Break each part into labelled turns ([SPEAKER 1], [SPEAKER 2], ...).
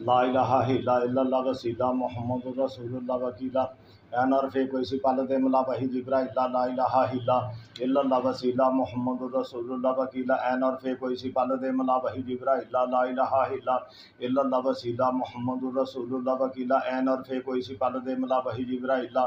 [SPEAKER 1] لا الہ الا اللہ وسیلہ محمد الرسول اللہ وکیلہ این عرف کوئی پالت ملا وحی جبرائیل لا الہ الا اللہ وسیلہ محمد الرسول اللہ وکیلہ این عرف کوئی پالت ملا وحی جبرائیل لا الہ الا اللہ وسیلہ محمد الرسول اللہ وکیلہ این عرف کوئی پالت ملا وحی جبرائیل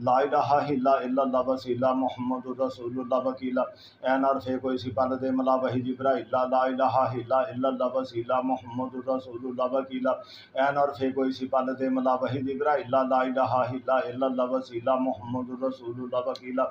[SPEAKER 1] لا الہ الا اللہ وسیلہ محمد الرسول اللہ وکیلہ این عرف کوئی پالت ملا وحی جبرائیل لا الہ الا اللہ وسیلہ محمد الرسول اللہ وکیلہ این عرف کوئی پالت ملا وحی جبرائیل لا الہ الا اللہ وسیلہ محمد الرسول اللہ وکیلہ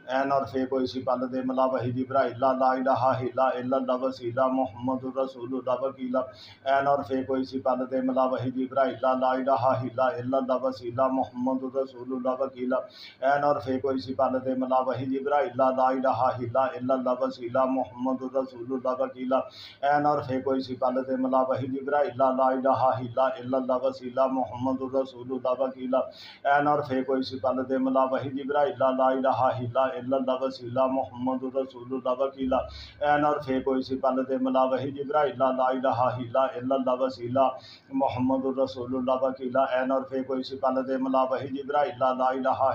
[SPEAKER 1] این عرف کوئی پالت ملا وحی جبرائیل لا الہ الا اللہ وسیلہ محمد الرسول اللہ وکیلہ این عرف کوئی پالت ملا وحی جبرائیل لا الہ الا اللہ وسیلہ محمد الرسول اللہ وکیلہ این عرف کوئی پالت ملا وحی جبرائیل لا الہ الا اللہ وسیلہ محمد الرسول اللہ وکیلہ این عرف کوئی پالت ملا وحی جبرائیل لا الہ الا اللہ وسیلہ محمد الرسول اللہ وکیلہ این عرف کوئی پالت ملا وحی جبرائیل لا الہ الا اللہ وسیلہ محمد الرسول اللہ وکیلہ این عرف کوئی پالت ملا وحی جبرائیل لا الہ الا اللہ وسیلہ محمد الرسول اللہ وکیلہ این عرف کوئی پالت ملا وحی جبرائیل لا الہ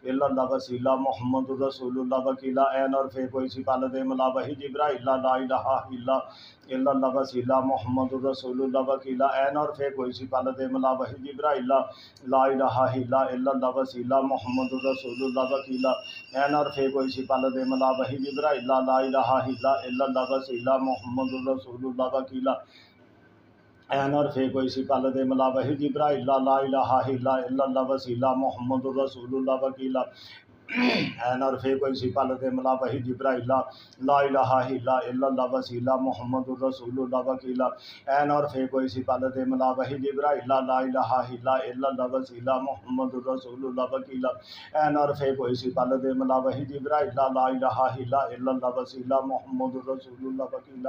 [SPEAKER 1] الا اللہ وسیلہ محمد الرسول اللہ وکیلہ این عرف کوئی پالت ملا وحی جبرائیل لا الہ الا اللہ وسیلہ محمد الرسول اللہ وکیلہ این عرف کوئی پالت ملا وحی جبرائیل لا الہ الا اللہ وسیلہ محمد الرسول اللہ وکیلہ این عرف کوئی پالت ملا وحی جبرائیل لا الہ الا اللہ وسیلہ محمد الرسول اللہ وکیلہ این عرف کوئی پالت ملا وحی جبرائیل لا الہ الا اللہ وسیلہ محمد الرسول اللہ وکیلہ این عرف کوئی پالت ملا وحی جبرائیل لا الہ الا اللہ وسیلہ محمد الرسول اللہ وکیلہ این عرف کوئی پالت ملا وحی جبرائیل لا الہ الا اللہ وسیلہ محمد الرسول اللہ وکیلہ این عرف کوئی پالت ملا وحی جبرائیل لا الہ الا اللہ وسیلہ محمد الرسول اللہ وکیلہ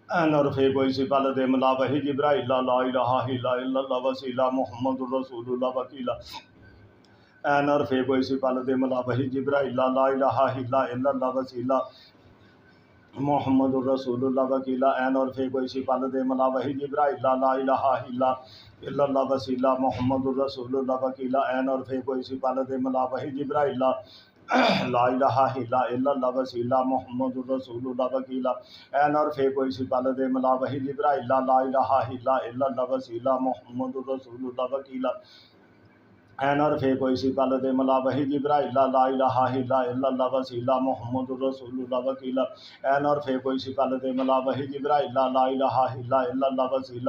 [SPEAKER 1] این عرف کوئی پالت ملا وحی جبرائیل لا الہ الا اللہ وسیلہ محمد الرسول اللہ وکیلہ این عرف کوئی پالت ملا وحی جبرائیل لا الہ الا اللہ وسیلہ محمد الرسول اللہ وکیلہ این عرف کوئی پالت ملا وحی جبرائیل لا الہ الا اللہ وسیلہ محمد الرسول اللہ وکیلہ این عرف کوئی پالت ملا وحی جبرائیل لا الہ الا اللہ وسیلہ محمد الرسول اللہ وکیلہ این عرف کوئی پالت ملا وحی جبرائیل لا الہ الا اللہ وسیلہ محمد الرسول اللہ وکیلہ این عرف کوئی پالت ملا وحی جبرائیل لا الہ الا اللہ وسیلہ محمد الرسول اللہ وکیلہ این عرف کوئی پالت ملا وحی جبرائیل لا الہ الا اللہ وسیلہ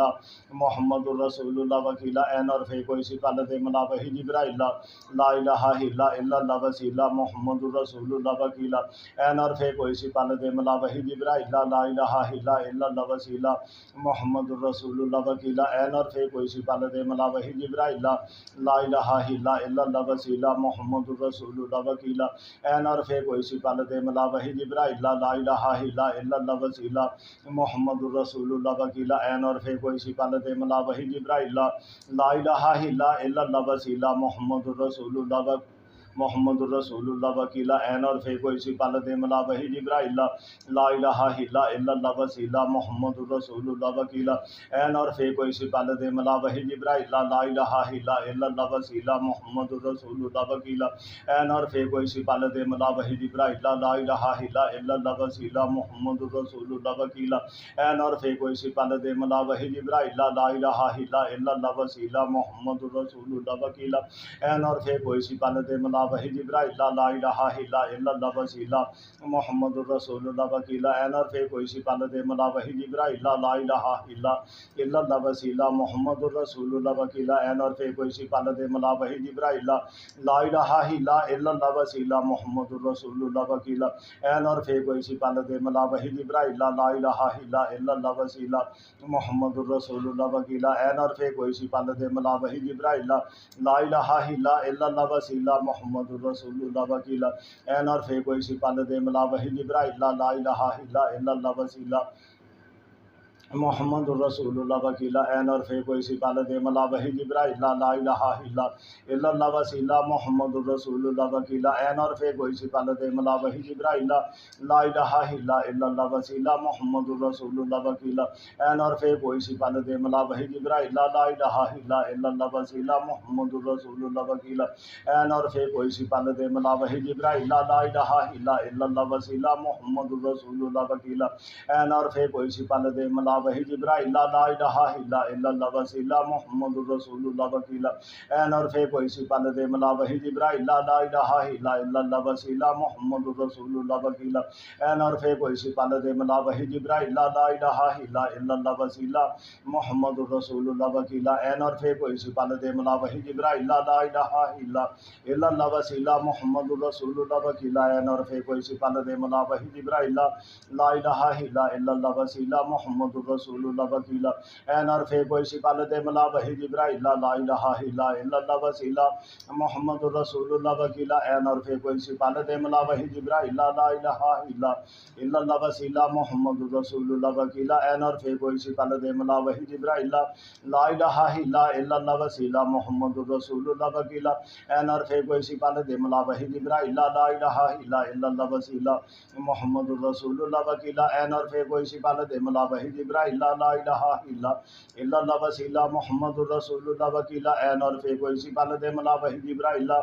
[SPEAKER 1] محمد الرسول اللہ وکیلہ این عرف کوئی پالت ملا وحی جبرائیل لا الہ الا اللہ وسیلہ محمد الرسول اللہ وکیلہ این عرف کوئی پالت ملا وحی جبرائیل لا الہ الا اللہ وسیلہ محمد الرسول اللہ وکیلہ این عرف کوئی پالت ملا وحی جبرائیل لا الہ الا اللہ وسیلہ محمد الرسول اللہ وکیلہ این عرف کوئی پالت ملا وحی جبرائیل لا الہ الا اللہ وسیلہ محمد الرسول اللہ وکیلہ این عرف کوئی پالت ملا وحی جبرائیل لا الہ الا اللہ وسیلہ محمد الرسول اللہ محمد الرسول اللہ وکیلہ این عرف کوئی پالت ملا وحی جبرائیل لا الہ الا اللہ وسیلہ محمد الرسول اللہ وکیلہ این عرف کوئی پالت ملا وحی جبرائیل لا الہ الا اللہ وسیلہ محمد الرسول اللہ وکیلہ این عرف کوئی پالت ملا وحی جبرائیل لا الہ الا اللہ وسیلہ محمد الرسول اللہ وکیلہ این عرف کوئی پالت ملا وحی جبرائیل لا الہ الا اللہ وسیلہ محمد الرسول اللہ وکیلہ این عرف کوئی پالت ملا وحی جبرائیل لا الہ الا اللہ وسیلہ محمد الرسول اللہ وکیلہ این عرف کوئی پالت ملا وحی جبرائیل لا الہ الا اللہ وسیلہ محمد الرسول اللہ وکیلہ این عرف کوئی پالت ملا وحی جبرائیل لا الہ الا اللہ وسیلہ محمد الرسول اللہ وکیلہ این عرف کوئی پالت ملا وحی جبرائیل لا الہ الا اللہ وسیلہ محمد الرسول اللہ وکیلہ این عرف کوئی پالت ملا وحی جبرائیل لا الہ الا اللہ وسیلہ محمد الرسول اللہ وکیلہ این عرف کوئی پالت ملا وحی جبرائیل لا الہ الا اللہ وسیلہ محمد الرسول اللہ وکیلا این اور فے کوئی سپال دے ملا وحی جبرائیل لا الہ الا اللہ وسیلہ محمد الرسول اللہ وکیلا این اور فے کوئی سپال دے ملا وحی جبرائیل لا الہ الا اللہ وسیلہ محمد الرسول اللہ وکیلا این اور فے کوئی سپال دے ملا وحی جبرائیل لا الہ الا اللہ وسیلہ محمد الرسول اللہ وکیلا این اور فے کوئی سپال دے ملا وحی جبرائیل لا الہ الا اللہ وسیلہ محمد الرسول اللہ وکیلا این اور فے کوئی سپال دے ملا وحی جبرائیل لا الہ الا اللہ وسیلہ محمد الرسول اللہ وکیلا این اور فے کوئی سپال دے ملا وحی جبرائیل لا الہ الا اللہ وسیلہ محمد الرسول اللہ وکیلا این اور فے کوئی سپال دے ملا وحی جبرائیل لا الہ الا اللہ وسیلہ محمد الرسول اللہ وکیلا این اور فے کوئی سپال دے ملا وحی جبرائیل لا الہ الا اللہ وسیلہ محمد الرسول اللہ وکیلا این اور فے کوئی سپال دے ملا وحی جبرائیل لا الہ الا اللہ وسیلہ محمد الرسول اللہ وکیلا این اور فے کوئی سپال دے ملا وحی جبرائیل لا الہ الا اللہ وسیلہ محمد الرسول اللہ وکیلا این اور فے کوئی سپال دے ملا وحی جبرائیل لا الہ الا اللہ وسیلہ محمد الرسول اللہ وکیلا این اور فے کوئی سپال دے ملا وحی جبرائیل لا الہ الا اللہ وسیلہ محمد الرسول اللہ وکیلا این اور فے کوئی سپال دے ملا وحی جبرائیل لا الہ الا اللہ وسیلہ محمد الرسول اللہ وکیلا این اور فے کوئی سپال دے ملا وحی جبرائیل لا الہ الا اللہ وسیلہ محمد الرسول اللہ وکیلا این اور فے کوئی سپال دے ملا وحی جبرائیل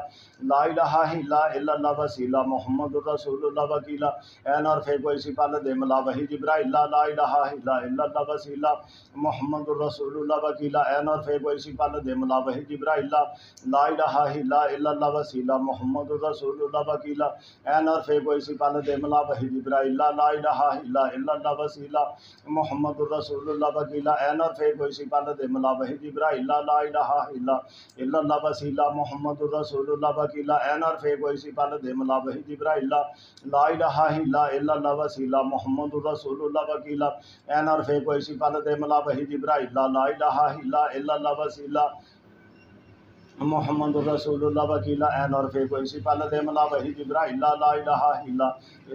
[SPEAKER 1] لا الہ الا اللہ وسیلہ محمد الرسول اللہ وکیلا این اور فے کوئی سپال دے ملا وحی جبرائیل لا الہ الا اللہ وسیلہ محمد الرسول اللہ وکیلا این اور فے کوئی سپال دے ملا وحی جبرائیل لا الہ الا اللہ وسیلہ محمد الرسول اللہ وکیلا این اور فے کوئی سپال دے ملا وحی جبرائیل لا الہ الا اللہ وسیلہ محمد الرسول اللہ وکیلا این اور فے کوئی سپال دے ملا وحی جبرائیل لا الہ الا اللہ وسیلہ محمد الرسول اللہ وکیلا این اور فے کوئی سپال دے ملا وحی جبرائیل لا الہ الا اللہ وسیلہ محمد الرسول اللہ وکیلا این اور فے کوئی سپال دے ملا وحی جبرائیل لا الہ الا اللہ وسیلہ محمد الرسول اللہ وکیلا این اور فے کوئی سپال دے ملا وحی جبرائیل لا الہ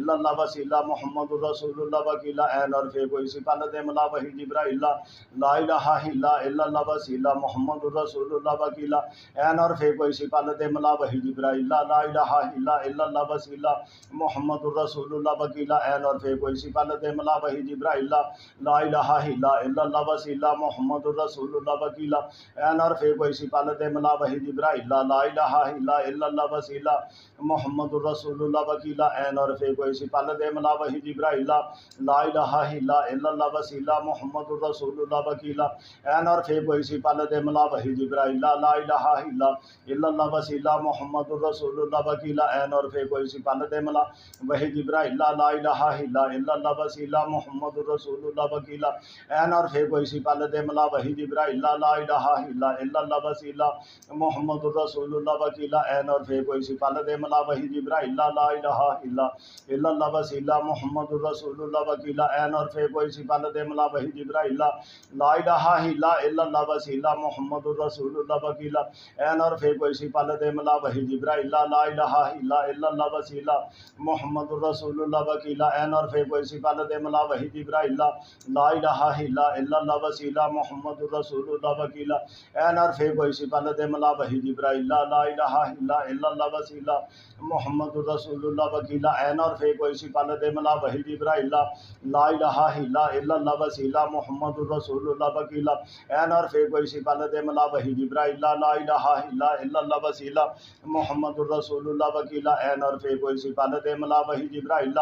[SPEAKER 1] الا اللہ وسیلہ محمد الرسول اللہ وکیلا این اور فے کوئی سپال دے ملا وحی جبرائیل لا الہ الا اللہ وسیلہ محمد الرسول اللہ وکیلا این اور فے کوئی سپال دے ملا وحی جبرائیل لا الہ الا اللہ وسیلہ محمد الرسول اللہ وکیلا این اور فے کوئی سپال دے ملا وحی جبرائیل لا الہ الا اللہ وسیلہ محمد الرسول اللہ وکیلا این اور فے کوئی سپال دے ملا وحی جبرائیل لا الہ الا اللہ وسیلہ محمد الرسول اللہ وکیلا این اور فے کوئی سپال دے ملا وحی جبرائیل لا الہ الا اللہ وسیلہ محمد الرسول اللہ وکیلا این اور فے کوئی سپال دے ملا وحی جبرائیل لا الہ الا اللہ وسیلہ محمد الرسول اللہ وکیلا این اور فے کوئی سپال دے ملا وحی جبرائیل لا الہ الا اللہ وسیلہ محمد الرسول اللہ وکیلا این اور فے کوئی سپال دے ملا وحی جبرائیل لا الہ الا اللہ وسیلہ محمد الرسول اللہ وکیلا این اور فے کوئی سپال دے ملا وحی جبرائیل لا الہ الا اللہ وسیلہ محمد الرسول اللہ وکیلا این اور فے کوئی سپال دے ملا وحی جبرائیل لا الہ الا اللہ وسیلہ محمد الرسول اللہ وکیلا این اور فے کوئی سپال دے ملا وحی جبرائیل لا الہ الا اللہ وسیلہ محمد الرسول اللہ وکیلا این اور فے کوئی سپال دے ملا وحی جبرائیل لا الہ الا اللہ وسیلہ محمد الرسول اللہ وکیلا این اور فے کوئی سپال دے ملا وحی جبرائیل لا الہ الا اللہ وسیلہ محمد الرسول اللہ وکیلا این اور فے کوئی سپال دے ملا وحی جبرائیل لا الہ الا اللہ وسیلہ محمد الرسول اللہ وکیلا این اور فے کوئی سپال دے ملا وحی جبرائیل لا الہ الا اللہ وسیلہ محمد الرسول اللہ وکیلا این اور فے کوئی سپال دے ملا وحی جبرائیل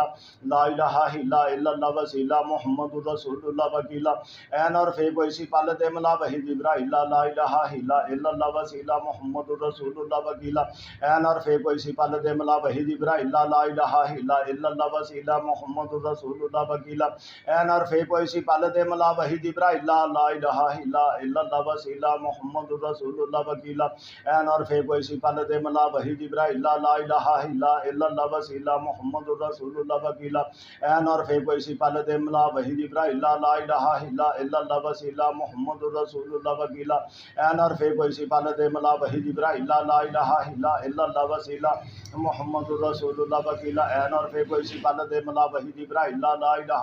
[SPEAKER 1] لا الہ الا اللہ وسیلہ محمد الرسول اللہ وکیلا این اور فے کوئی سپال دے ملا وحی جبرائیل لا الہ الا اللہ وسیلہ محمد الرسول اللہ وکیلا این اور فے کوئی سپال دے ملا وحی جبرائیل لا الہ الا اللہ وسیلہ محمد الرسول اللہ وکیلا این اور فے کوئی سپال دے ملا وحی جبرائیل لا الہ الا اللہ وسیلہ محمد الرسول اللہ وکیلا این اور فے کوئی سپال دے ملا وحی جبرائیل لا الہ الا اللہ وسیلہ محمد الرسول اللہ وکیلا این اور فے کوئی سپال دے ملا وحی جبرائیل لا الہ الا اللہ وسیلہ محمد الرسول اللہ وکیلا این اور فے کوئی سپال دے ملا ملا وحی جبرائیل لا الہ الا اللہ وسیلہ محمد الرسول اللہ وکیلہ عین اور فے کوئی سی پالت ملا وحی جبرائیل لا الہ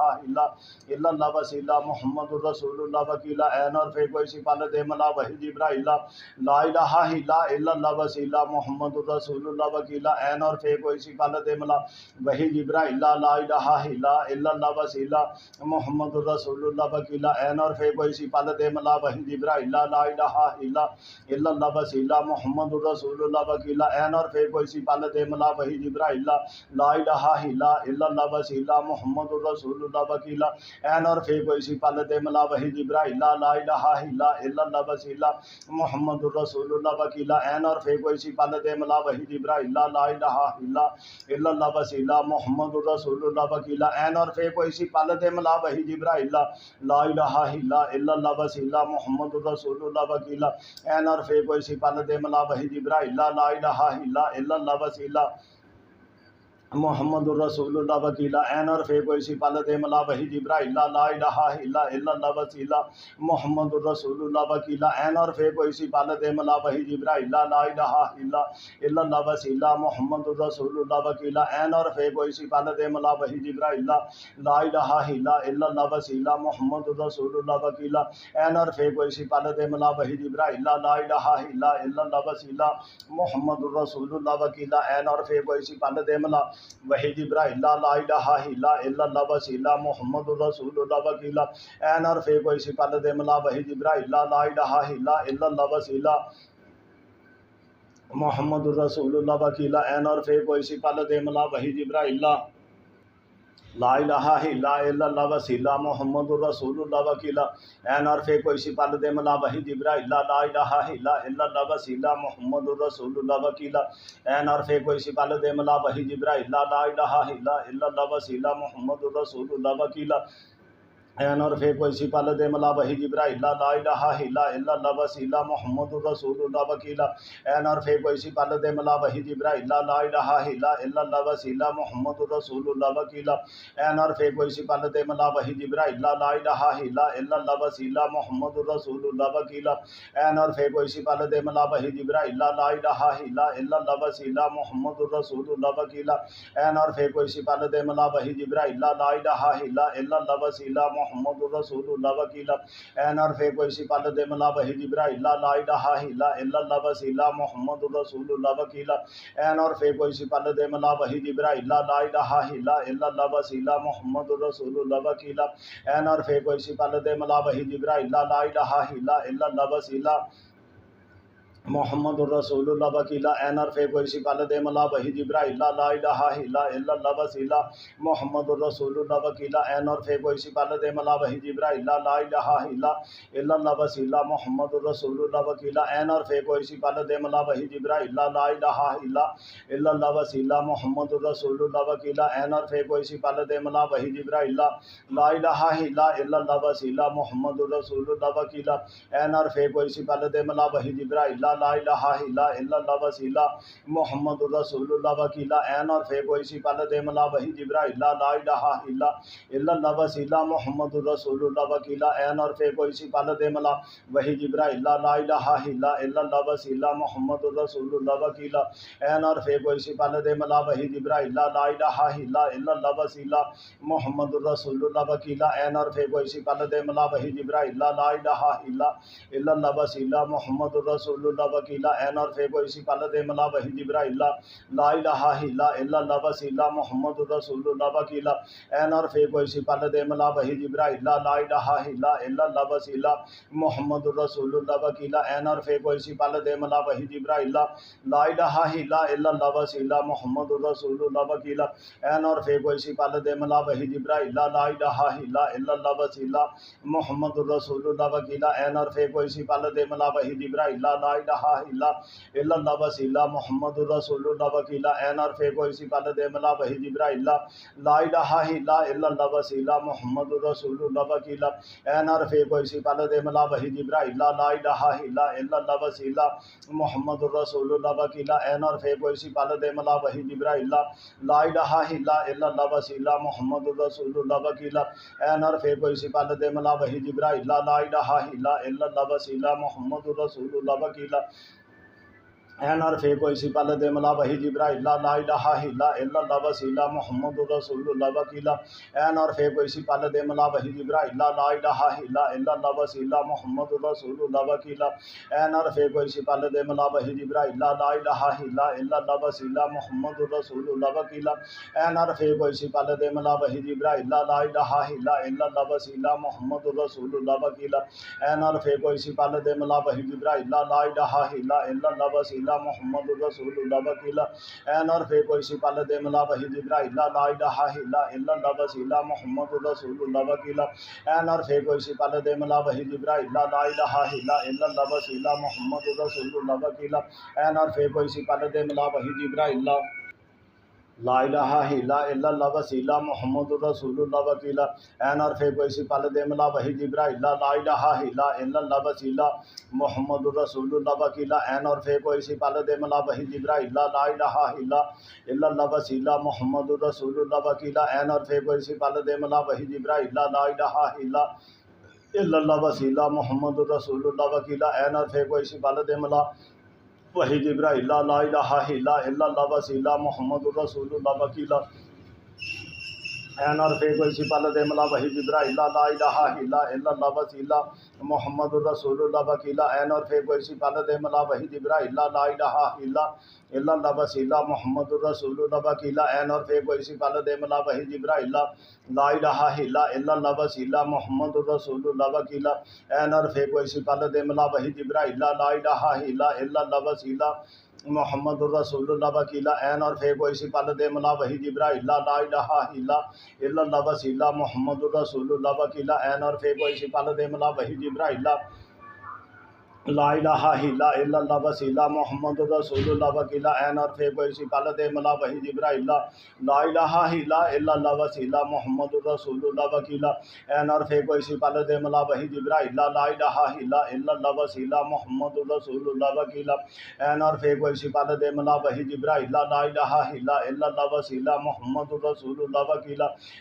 [SPEAKER 1] الا اللہ وسیلہ محمد الرسول اللہ وکیلہ عین اور فے کوئی سی پالت ملا وحی جبرائیل لا الہ الا اللہ وسیلہ محمد الرسول اللہ وکیلہ عین اور فے کوئی سی پالت ملا وحی جبرائیل لا الہ الا اللہ وسیلہ محمد الرسول اللہ وکیلہ عین اور فے کوئی سی پالت ملا وحی جبرائیل لا الہ الا اللہ وسیلہ محمد الرسول اللہ وکیلہ عین اور فے کوئی سی پالت ملا وحی جبرائیل لا الہ الا اللہ وسیلہ محمد الرسول اللہ وکیلہ عین اور فے کوئی سی پالت ملا وحی جبرائیل لا الہ الا اللہ وسیلہ محمد الرسول اللہ وکیلہ عین اور فے کوئی سی پالت ملا وحی جبرائیل لا الہ الا اللہ وسیلہ محمد الرسول اللہ وکیلہ عین اور فے کوئی سی پالت ملا وحی جبرائیل لا الہ الا اللہ وسیلہ محمد الرسول اللہ وکیلہ عین اور فے کوئی سی پالت ملا وحی جبرائیل لا الہ الا اللہ وسیلہ محمد الرسول اللہ وکیلہ عین اور فے کوئی سی پالت ملا وحی جبرائیل لا الہ الا اللہ وسیلہ محمد الرسول اللہ وکیلہ عین اور فے کوئی سی پالت ملا وحی جبرائیل لا الہ الا اللہ وسیلہ محمد الرسول اللہ وکیلہ عین اور فے کوئی سی پالت ملا وحی جبرائیل لا الہ الا اللہ وسیلہ محمد الرسول اللہ وکیلہ عین اور فے کوئی سی پالت ملا وحی جبرائیل لا الہ الا اللہ وسیلہ محمد الرسول اللہ وکیلہ عین اور فے کوئی سی پالت ملا وحی جبرائیل لا الہ الا اللہ وسیلہ محمد الرسول اللہ وکیلہ عین اور فے کوئی سی پالت ملا وحی جبرائیل لا الہ الا اللہ وسیلہ محمد الرسول اللہ وکیلہ عین اور فے کوئی سی پالت ملا وحی جبرائیل لا الہ الا اللہ وسیلہ محمد الرسول اللہ وکیلہ عین اور فے کوئی سی پالت ملا وحی جبرائیل لا الہ الا اللہ وسیلہ محمد الرسول اللہ وکیلہ عین اور فے کوئی سی پالت ملا وحی جبرائیل لا الہ الا اللہ وسیلہ محمد الرسول اللہ وکیلہ عین اور فے کوئی سی پالت ملا وحی جبرائیل لا الہ الا اللہ وسیلہ محمد الرسول اللہ وکیلہ عین اور فے کوئی سی پالت ملا وحی جبرائیل لا الہ الا اللہ وسیلہ محمد الرسول اللہ وکیلہ عین اور فے کوئی سی پالت ملا وحی جبرائیل لا الہ الا اللہ وسیلہ محمد الرسول اللہ وکیلہ عین اور فے کوئی سی پالت ملا وحی جبرائیل لا الہ الا اللہ وسیلہ محمد الرسول اللہ وکیلہ عین اور فے کوئی سی پالت ملا وحی جبرائیل لا الہ الا اللہ وسیلہ محمد الرسول اللہ وکیلہ عین اور فے کوئی سی پالت ملا وحی جبرائیل لا الہ الا اللہ وسیلہ محمد الرسول اللہ وکیلہ عین اور فے کوئی سی پالت ملا وحی جبرائیل لا الہ الا اللہ وسیلہ محمد الرسول اللہ وکیلہ عین اور فے کوئی سی پالت ملا وحی جبرائیل لا الہ الا اللہ وسیلہ محمد الرسول اللہ وکیلہ عین اور فے کوئی سی پالت ملا وحی جبرائیل لا الہ الا اللہ وسیلہ محمد الرسول اللہ وکیلہ عین اور فے کوئی سی پالت ملا وحی جبرائیل لا الہ الا اللہ وسیلہ محمد الرسول اللہ وکیلہ عین اور فے کوئی سی پالت ملا وحی جبرائیل لا الہ الا اللہ وسیلہ محمد الرسول اللہ وکیلہ عین اور فے کوئی سی پالت ملا وحی جبرائیل لا الہ الا اللہ وسیلہ محمد الرسول اللہ وکیلہ عین اور فے کوئی سی پالت ملا وحی جبرائیل لا الہ الا اللہ وسیلہ محمد الرسول اللہ وکیلہ عین اور فے کوئی سی پالت ملا وحی جبرائیل لا الہ الا اللہ وسیلہ محمد الرسول اللہ وکیلہ عین اور فے کوئی سی پالت ملا وحی جبرائیل لا الہ الا اللہ وسیلہ محمد الرسول اللہ وکیلہ عین اور فے کوئی سی پالت ملا وحی جبرائیل لا الہ الا اللہ وسیلہ محمد الرسول اللہ وکیلہ عین اور فے کوئی سی پالت ملا وحی جبرائیل لا الہ الا اللہ وسیلہ محمد الرسول اللہ وکیلہ عین اور فے کوئی سی پالت ملا وحی جبرائیل لا الہ الا اللہ وسیلہ محمد الرسول اللہ وکیلہ عین اور فے کوئی سی پالت ملا وحی جبرائیل لا الہ الا اللہ وسیلہ محمد الرسول اللہ وکیلہ عین اور فے کوئی سی پالت ملا وحی جبرائیل لا الہ الا اللہ وسیلہ محمد الرسول اللہ وکیلہ عین اور فے کوئی سی پالت ملا وحی جبرائیل لا الہ الا اللہ وسیلہ محمد الرسول اللہ وکیلہ عین اور فے کوئی سی پالت ملا وحی جبرائیل لا الہ الا اللہ وسیلہ محمد الرسول اللہ وکیلہ عین اور فے کوئی سی پالت ملا وحی جبرائیل لا الہ الا اللہ وسیلہ محمد الرسول اللہ وکیلہ عین اور فے کوئی سی پالت ملا وحی جبرائیل لا الہ الا اللہ وسیلہ محمد الرسول اللہ وکیلہ عین اور فے کوئی سی پالت ملا وحی جبرائیل لا الہ الا اللہ وسیلہ محمد الرسول اللہ وکیلہ عین اور فے کوئی سی پالت ملا وحی جبرائیل لا الہ الا اللہ وسیلہ محمد الرسول اللہ وکیلہ این عرف کوئی سی پل دے ملا وحی جبرائیل لا الہ الا اللہ وسیلہ محمد رسول اللہ وکیلا این عرف کوئی سی پل دے ملا وحی جبرائیل لا الہ الا اللہ وسیلہ محمد رسول اللہ وکیلا این عرف کوئی سی پل دے ملا وحی جبرائیل لا الہ الا اللہ وسیلہ محمد رسول اللہ وکیلا این عرف کوئی سی پل دے ملا وحی جبرائیل لا الہ الا اللہ وسیلہ محمد رسول اللہ وکیلا این عرف کوئی سی پل دے ملا وحی جبرائیل لا الہ الا اللہ وسیلہ محمد رسول اللہ وکیلا این عرف کوئی سی پل دے ملا وحی جبرائیل لا الہ الا اللہ وسیلہ محمد رسول اللہ وکیلا این عرف کوئی سی پل دے ملا وحی جبرائیل لا الہ الا اللہ وسیلہ محمد رسول اللہ وکیلا این عرف کوئی سی پل دے ملا وحی جبرائیل لا الہ الا اللہ وسیلہ محمد رسول اللہ وکیلا این عرف کوئی سی پل دے ملا وحی جبرائیل لا الہ الا اللہ وسیلہ محمد رسول اللہ وکیلا این عرف کوئی سی پل دے ملا وحی جبرائیل لا الہ الا اللہ وسیلہ محمد رسول اللہ وکیلا این عرف کوئی سی پل دے ملا وحی جبرائیل لا الہ الا اللہ وسیلہ محمد رسول اللہ وکیلا این عرف کوئی سی پل دے ملا وحی جبرائیل لا الہ الا اللہ وسیلہ محمد رسول اللہ وکیلا این عرف کوئی سی پل دے ملا وحی جبرائیل لا الہ الا اللہ وسیلہ محمد رسول اللہ وکیلا این عرف کوئی سی پل دے ملا وحی جبرائیل لا الہ الا اللہ وسیلہ محمد رسول اللہ وکیلا این عرف کوئی سی پل دے ملا وحی جبرائیل لا الہ الا اللہ وسیلہ محمد رسول اللہ وکیلا این عرف کوئی سی پل دے ملا وحی جبرائیل لا الہ الا اللہ وسیلہ محمد رسول اللہ وکیلا این عرف کوئی سی پل دے ملا وحی جبرائیل لا الہ الا اللہ وسیلہ محمد رسول اللہ وکیلا این عرف کوئی سی پل دے ملا وحی جبرائیل لا الہ الا اللہ وسیلہ محمد رسول اللہ وکیلا این عرف کوئی سی پل دے ملا وحی جبرائیل لا الہ الا اللہ وسیلہ محمد رسول اللہ وکیلا این عرف کوئی سی پل دے ملا وحی جبرائیل لا الہ الا اللہ وسیلہ محمد رسول اللہ وکیلا این عرف کوئی سی پل دے ملا وحی جبرائیل لا الہ الا اللہ وسیلہ محمد رسول اللہ وکیلا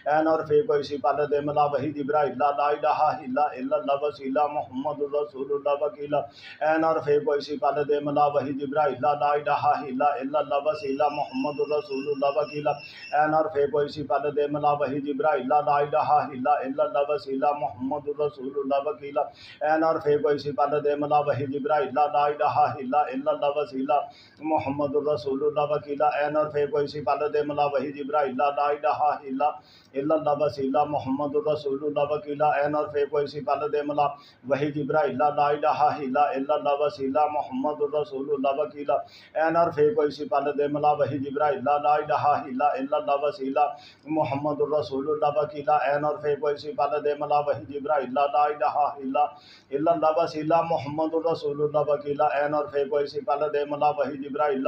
[SPEAKER 1] این عرف کوئی سی پل دے ملا وحی جبرائیل لا الہ الا اللہ وسیلہ محمد رسول اللہ وکیلا این عرف کوئی سی پل دے ملا وحی جبرائیل لا الہ الا اللہ وسیلہ محمد رسول اللہ وکیلا این عرف کوئی سی پل دے ملا وحی جبرائیل لا الہ الا اللہ وسیلہ محمد رسول اللہ وکیلا این عرف کوئی سی پل دے ملا وحی جبرائیل لا الہ الا اللہ وسیلہ محمد رسول اللہ وکیلا این عرف کوئی سی پل دے ملا وحی جبرائیل لا الہ الا اللہ وسیلہ محمد رسول اللہ وکیلا این عرف کوئی سی پل دے ملا وحی جبرائیل لا الہ الا اللہ وسیلہ محمد رسول اللہ وکیلا این عرف کوئی سی پل دے ملا وحی جبرائیل لا الہ الا اللہ وسیلہ محمد رسول اللہ وکیلا این عرف کوئی سی پل دے ملا وحی جبرائیل لا الہ الا اللہ وسیلہ محمد رسول اللہ وکیلا این عرف کوئی سی پل دے ملا وحی جبرائیل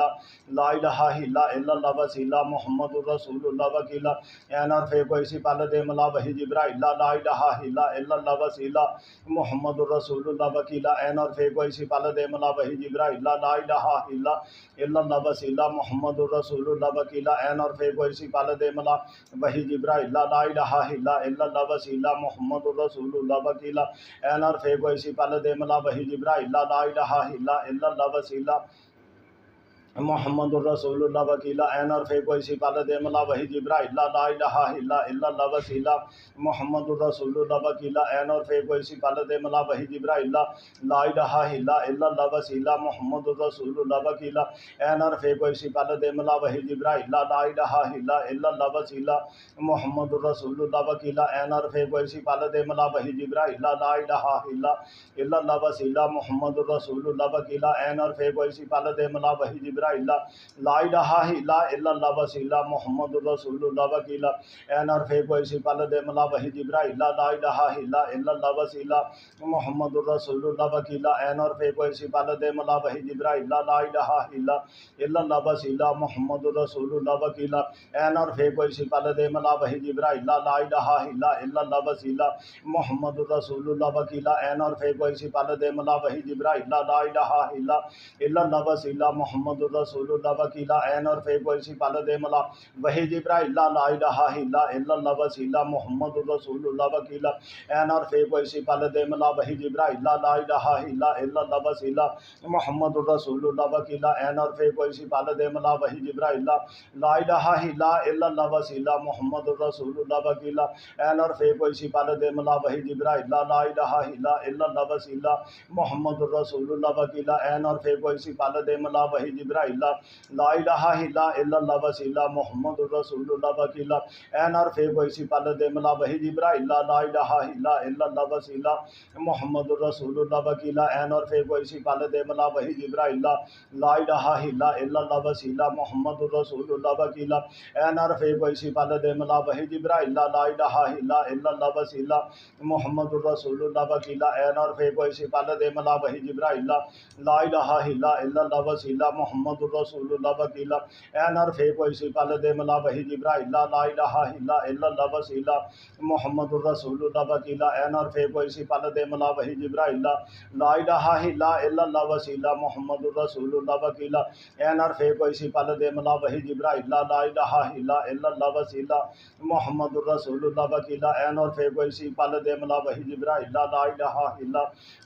[SPEAKER 1] لا الہ الا اللہ وسیلہ محمد رسول اللہ وکیلا این عرف کوئی سی پل دے ملا وحی جبرائیل لا الہ الا اللہ وسیلہ محمد رسول اللہ وکیلا این عرف کوئی سی پل دے ملا وحی جبرائیل لا الہ الا اللہ وسیلہ محمد رسول اللہ وکیلا این عرف کوئی سی پل دے ملا وحی جبرائیل لا الہ الا اللہ وسیلہ محمد رسول اللہ وکیلا این عرف کوئی سی پل دے ملا وحی جبرائیل لا الہ الا اللہ وسیلہ محمد رسول اللہ وکیلا این عرف کوئی سی پل دے ملا وحی جبرائیل لا الہ الا اللہ وسیلہ محمد رسول اللہ وکیلا این عرف کوئی سی پل دے ملا وحی جبرائیل لا الہ الا اللہ وسیلہ محمد رسول اللہ وکیلا این عرف کوئی سی پل دے ملا وحی جبرائیل لا الہ الا اللہ وسیلہ محمد رسول اللہ وکیلا این عرف کوئی سی پل دے ملا وحی جبرائیل لا الہ الا اللہ وسیلہ محمد رسول اللہ وکیلا این عرف کوئی سی پل دے ملا وحی جبرائیل لا الہ الا اللہ وسیلہ محمد رسول اللہ وکیلا این عرف کوئی سی پل دے ملا وحی جبرائیل لا الہ الا اللہ وسیلہ محمد رسول اللہ وکیلا این عرف کوئی سی پل دے ملا وحی جبرائیل لا الہ الا اللہ وسیلہ محمد رسول اللہ وکیلا این عرف کوئی سی پل دے ملا وحی جبرائیل لا الہ الا اللہ وسیلہ محمد رسول اللہ وکیلا این عرف کوئی سی پل دے ملا وحی جبرائیل لا الہ الا اللہ وسیلہ محمد رسول اللہ وکیلا این اور فے کوئی سپال دے ملا وحی جبرائیل لا الہ الا اللہ وسیلہ محمد رسول اللہ وکیلا این اور فے کوئی سپال دے ملا وحی جبرائیل لا الہ الا اللہ وسیلہ محمد رسول اللہ وکیلا این اور فے کوئی سپال دے ملا وحی جبرائیل لا الہ الا اللہ وسیلہ محمد رسول اللہ وکیلا این اور فے کوئی سپال دے ملا وحی جبرائیل لا الہ الا اللہ وسیلہ محمد رسول اللہ وکیلا این اور فے کوئی سپال دے ملا وحی جبرائیل لا الہ الا اللہ وسیلہ محمد رسول اللہ وکیلا این اور فے کوئی سپال دے ملا وحی جبرائیل لا الہ الا اللہ وسیلہ محمد رسول اللہ وکیلا این اور فے کوئی سپال دے ملا وحی جبرائیل لا الہ الا اللہ وسیلہ محمد رسول اللہ وکیلا این اور فے کوئی سپال دے ملا وحی جبرائیل لا الہ الا اللہ وسیلہ محمد رسول اللہ وکیلا این اور فے کوئی سپال دے ملا وحی جبرائیل لا الہ الا اللہ وسیلہ محمد رسول اللہ وکیلا این اور فے کوئی سپال دے ملا وحی جبرائیل لا الہ الا اللہ وسیلہ محمد رسول اللہ وکیلا این اور فے کوئی سپال دے ملا وحی جبرائیل لا الہ الا اللہ وسیلہ محمد رسول اللہ وکیلا این اور فے کوئی سپال دے ملا وحی جبرائیل لا الہ الا اللہ وسیلہ محمد رسول اللہ وکیلا این اور فے کوئی سپال دے ملا وحی جبرائیل لا الہ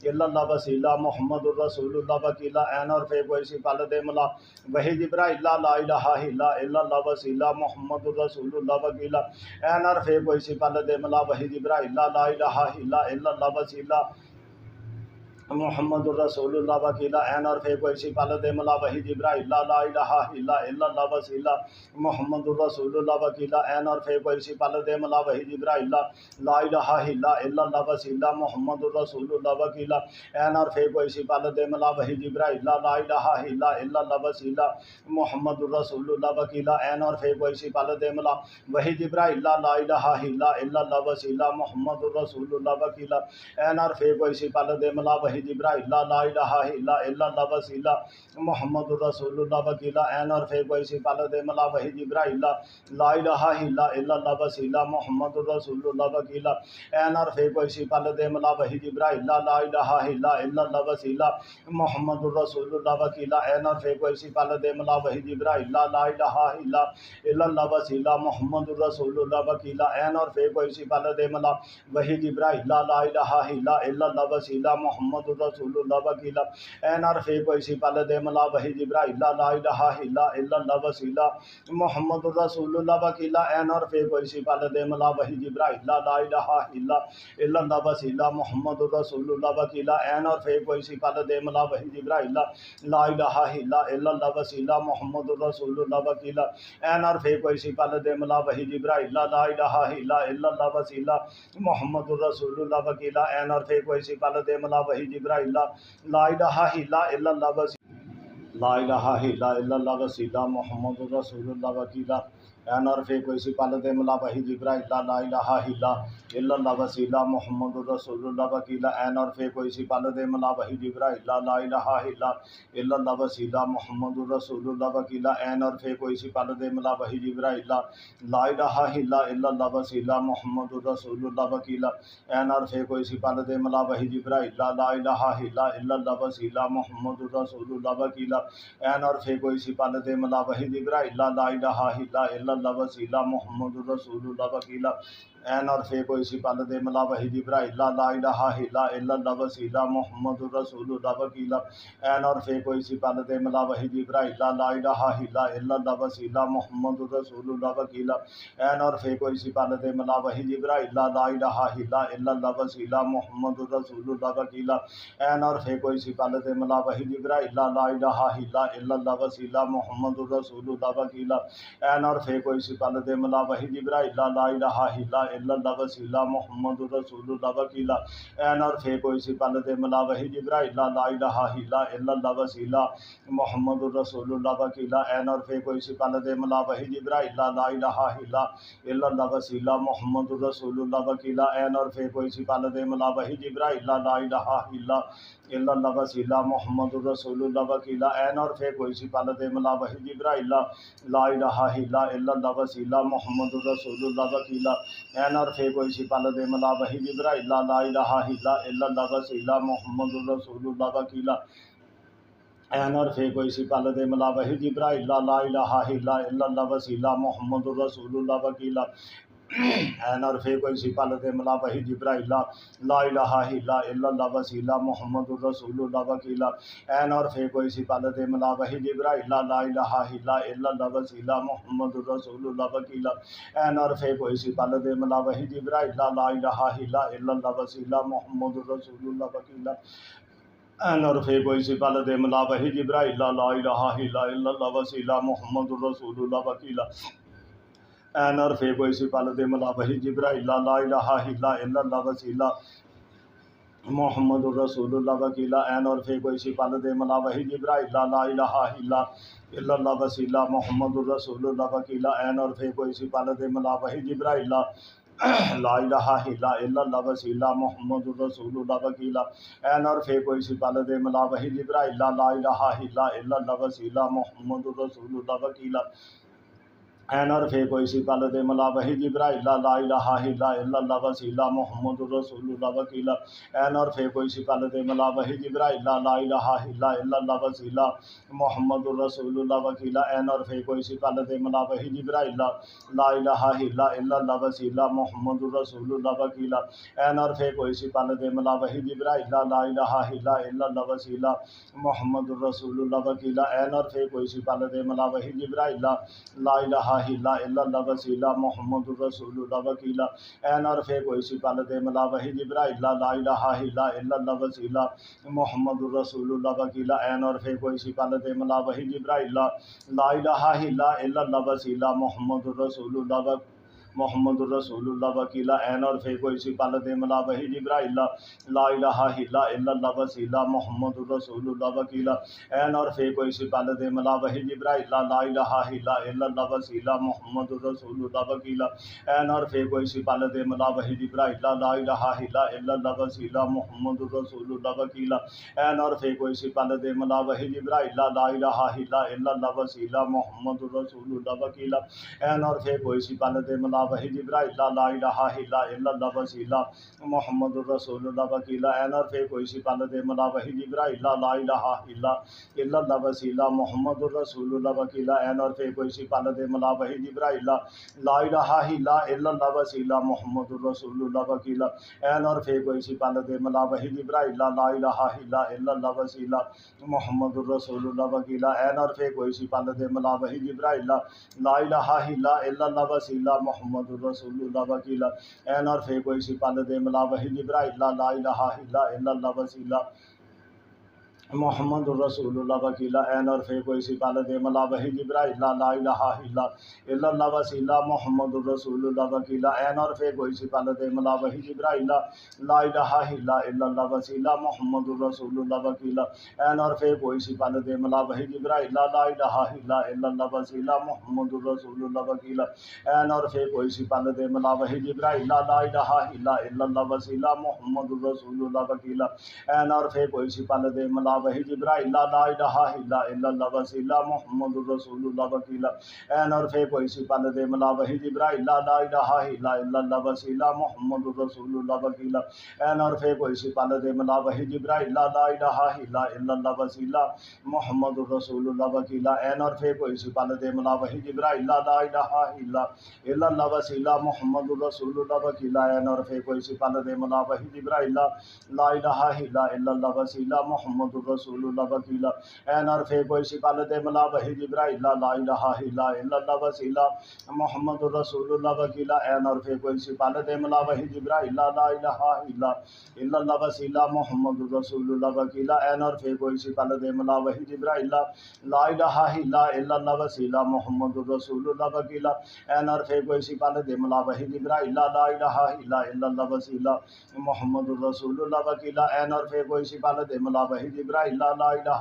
[SPEAKER 1] الا اللہ وسیلہ محمد رسول اللہ وکیلا این اور فے کوئی سپال دے ملا وحی جبرائیل لا الہ الا اللہ وسیلہ محمد رسول اللہ وکیلا این اور فے کوئی سپال دے ملا وحی جبرائیل لا الہ الا اللہ وسیلہ محمد رسول اللہ وکیلا این اور فے کوئی سپال دے ملا وحی جبرائیل لا الہ الا اللہ وسیلہ محمد رسول اللہ وکیلا این اور فے کوئی سپال دے ملا وحی جبرائیل لا الہ الا اللہ وسیلہ محمد رسول اللہ وکیلا این اور فے کوئی سپال دے ملا وحی جبرائیل لا الہ الا اللہ وسیلہ محمد رسول اللہ وکیلا این اور فے کوئی سپال دے ملا وحی جبرائیل لا الہ الا اللہ وسیلہ محمد رسول اللہ وکیلا این اور فے کوئی سپال دے ملا وحی جبرائیل لا الہ الا اللہ وسیلہ محمد رسول اللہ وکیلا این اور فے کوئی سپال دے ملا وحی جبرائیل لا الہ الا اللہ وسیلہ محمد رسول اللہ وکیلا این اور فے کوئی سپال دے ملا وحی جبرائیل لا الہ الا اللہ وسیلہ محمد رسول اللہ وکیلا این اور فے کوئی سپال دے ملا وحی جبرائیل لا الہ الا اللہ وسیلہ محمد رسول اللہ وکیلا این اور فے کوئی سپال دے ملا وحی جبرائیل لا الہ الا اللہ وسیلہ محمد رسول اللہ وکیلا این اور فے کوئی سپال دے ملا وحی جبرائیل لا الہ الا اللہ وسیلہ محمد رسول اللہ وکیلا این اور فے کوئی سپال دے ملا وحی جبرائیل لا الہ الا اللہ وسیلہ محمد رسول اللہ وکیلا این اور فے کوئی سپال دے ملا وحی جبرائیل لا الہ الا اللہ وسیلہ محمد رسول اللہ وکیلا این اور فے کوئی سپال دے ملا وحی جبرائیل لا الہ الا اللہ وسیلہ محمد رسول اللہ وکیلا این اور فے کوئی سپال دے ملا وحی جبرائیل لا الہ الا اللہ وسیلہ لا الہ الا اللہ وسیلہ محمد رسول اللہ وکیلا این اور فے کوئی سپال دے ملا وحی جبرائیل لا الہ الا اللہ وسیلہ محمد رسول اللہ وکیلا این اور فے کوئی سپال دے ملا وحی جبرائیل لا الہ الا اللہ وسیلہ محمد رسول اللہ وکیلا این اور فے کوئی سپال دے ملا وحی جبرائیل لا الہ الا اللہ وسیلہ محمد رسول اللہ وکیلا این اور فے کوئی سپال دے ملا وحی جبرائیل لا الہ الا اللہ وسیلہ محمد رسول اللہ وکیلا این اور فے کوئی سپال دے ملا وحی جبرائیل لا الہ الا اللہ وسیلہ محمد رسول اللہ وکیلا این اور فے کوئی سپال دے ملا وحی جبرائیل لا الہ الا اللہ وسیلہ محمد رسول اللہ وکیلا این اور فے کوئی سپال دے ملا وحی جبرائیل لا الہ الا اللہ وسیلہ محمد رسول اللہ وکیلا این اور فے کوئی سپال دے ملا وحی جبرائیل لا الہ الا اللہ وسیلہ محمد رسول اللہ وکیلا این اور فے کوئی سپال دے ملا وحی جبرائیل لا الہ الا اللہ وسیلہ محمد رسول اللہ وکیلا این اور فے کوئی سپال دے ملا وحی جبرائیل لا الہ الا اللہ وسیلہ محمد رسول اللہ وکیلا این اور فے کوئی سپال دے ملا وحی جبرائیل لا الہ الا اللہ وسیلہ محمد رسول اللہ وکیلا این اور فے کوئی سپال دے ملا وحی جبرائیل لا الہ الا اللہ وسیلہ محمد رسول اللہ وکیلا این اور فے کوئی سپال دے ملا وحی جبرائیل لا الہ الا اللہ وسیلہ محمد رسول اللہ وکیلا این اور فے کوئی سپال دے ملا وحی جبرائیل لا الہ الا اللہ وسیلہ محمد رسول اللہ وکیلا این اور فے کوئی سپال دے ملا وحی جبرائیل لا الہ الا اللہ وسیلہ محمد رسول اللہ وکیلا این عرفِ کوئی سپال دے ملا وحی جبرائیل لا الہ الا اللہ وسیلہ محمد الرسول اللہ وکیلہ این عرفِ کوئی سپال دے ملا وحی جبرائیل لا الہ الا اللہ وسیلہ محمد الرسول اللہ وکیلہ این عرفِ کوئی سپال دے ملا وحی جبرائیل لا الہ الا اللہ وسیلہ محمد الرسول اللہ وکیلہ این عرفِ کوئی سپال دے ملا وحی جبرائیل لا الہ الا اللہ وسیلہ محمد الرسول اللہ وکیلہ این عرفِ کوئی سپال دے ملا وحی جبرائیل لا الہ الا اللہ وسیلہ محمد الرسول اللہ وکیلہ این عرفِ کوئی سپال دے ملا وحی جبرائیل لا الہ الا اللہ وسیلہ محمد الرسول اللہ وکیلہ این عرفِ کوئی سپال دے ملا وحی جبرائیل لا الہ الا اللہ وسیلہ محمد الرسول اللہ وکیلہ این عرفِ کوئی سپال دے ملا وحی جبرائیل لا الہ الا اللہ وسیلہ محمد الرسول اللہ وکیلہ این عرفِ کوئی سپال دے ملا وحی جبرائیل لا الہ الا اللہ وسیلہ محمد الرسول اللہ وکیلہ این عرفِ کوئی سپال دے ملا وحی جبرائیل لا الہ الا اللہ وسیلہ محمد الرسول اللہ وکیلہ این عرفِ کوئی سپال دے ملا وحی جبرائیل لا الہ الا اللہ وسیلہ محمد الرسول اللہ وکیلہ این عرفِ کوئی سپال دے ملا وحی جبرائیل لا الہ الا اللہ وسیلہ محمد الرسول اللہ وکیلہ این عرفِ کوئی سپال دے ملا وحی جبرائیل لا الہ الا اللہ وسیلہ محمد الرسول اللہ وکیلہ این عرفِ کوئی سپال دے ملا وحی جبرائیل لا الہ الا اللہ وسیلہ محمد الرسول اللہ وکیلہ این عرفِ کوئی سپال دے ملا وحی جبرائیل لا الہ الا اللہ وسیلہ محمد الرسول اللہ وکیلہ این عرفِ کوئی سپال دے ملا وحی جبرائیل لا الہ الا اللہ وسیلہ محمد الرسول اللہ وکیلہ این عرفِ کوئی سپال دے ملا وحی جبرائیل لا الہ الا اللہ وسیلہ محمد الرسول اللہ وکیلہ این عرفِ کوئی سپال دے ملا وحی جبرائیل لا الہ الا اللہ وسیلہ محمد الرسول اللہ وکیلہ این عرفِ کوئی سپال دے ملا وحی جبرائیل لا الہ الا اللہ وسیلہ محمد الرسول اللہ وکیلہ این عرفِ کوئی سپال دے ملا وحی جبرائیل لا الہ الا اللہ وسیلہ محمد الرسول اللہ وکیلہ این عرفِ کوئی سپال دے ملا وحی جبرائیل لا الہ الا اللہ وسیلہ محمد الرسول اللہ وکیلہ این عرفِ کوئی سپال دے ملا وحی جبرائیل لا الہ الا اللہ وسیلہ محمد الرسول اللہ وکیلہ این عرفِ کوئی سپال دے ملا وحی جبرائیل لا الہ الا اللہ وسیلہ محمد الرسول اللہ وکیلہ این عرفِ کوئی سپال دے ملا وحی جبرائیل لا الہ الا اللہ وسیلہ محمد الرسول اللہ وکیلہ این عرفِ کوئی سپال دے ملا وحی جبرائیل لا الہ الا اللہ وسیلہ محمد الرسول اللہ وکیلہ این عرفِ کوئی سپال دے ملا وحی جبرائیل لا الہ الا اللہ وسیلہ محمد الرسول اللہ وکیلہ این عرفِ کوئی سپال دے ملا وحی جبرائیل لا الہ الا اللہ وسیلہ محمد الرسول اللہ وکیلہ این عرفِ کوئی سپال دے ملا وحی جبرائیل لا الہ الا اللہ وسیلہ محمد الرسول اللہ وکیلہ این عرفِ کوئی سپال دے ملا وحی جبرائیل لا الہ الا اللہ وسیلہ محمد الرسول اللہ وکیلہ این عرفِ کوئی سپال دے ملا وحی جبرائیل لا الہ الا اللہ وسیلہ محمد الرسول اللہ وکیلہ این عرفِ کوئی سپال دے ملا وحی جبرائیل لا الہ الا اللہ وسیلہ محمد الرسول اللہ وکیلہ این عرفِ کوئی سپال دے ملا وحی جبرائیل لا الہ الا اللہ وسیلہ محمد الرسول اللہ وکیلہ این عرفِ کوئی سپال دے ملا وحی جبرائیل لا الہ الا اللہ وسیلہ محمد الرسول اللہ وکیلہ این عرفِ کوئی سپال دے ملا وحی جبرائیل لا الہ الا اللہ وسیلہ محمد الرسول اللہ وکیلہ این عرفِ کوئی سپال دے ملا وحی جبرائیل لا الہ الا اللہ وسیلہ محمد الرسول اللہ وکیلہ این عرفِ کوئی سپال دے ملا وحی جبرائیل لا الہ الا اللہ وسیلہ محمد الرسول اللہ وکیلہ این عرفِ کوئی سپال دے ملا وحی جبرائیل لا الہ الا اللہ وسیلہ محمد الرسول اللہ وکیلہ این عرفِ کوئی سپال دے ملا وحی جبرائیل لا الہ الا اللہ وسیلہ محمد الرسول اللہ وکیلہ این عرفِ کوئی سپال دے ملا وحی جبرائیل لا الہ الا اللہ وسیلہ محمد الرسول اللہ وکیلہ این عرفِ کوئی سپال دے ملا وحی جبرائیل لا الہ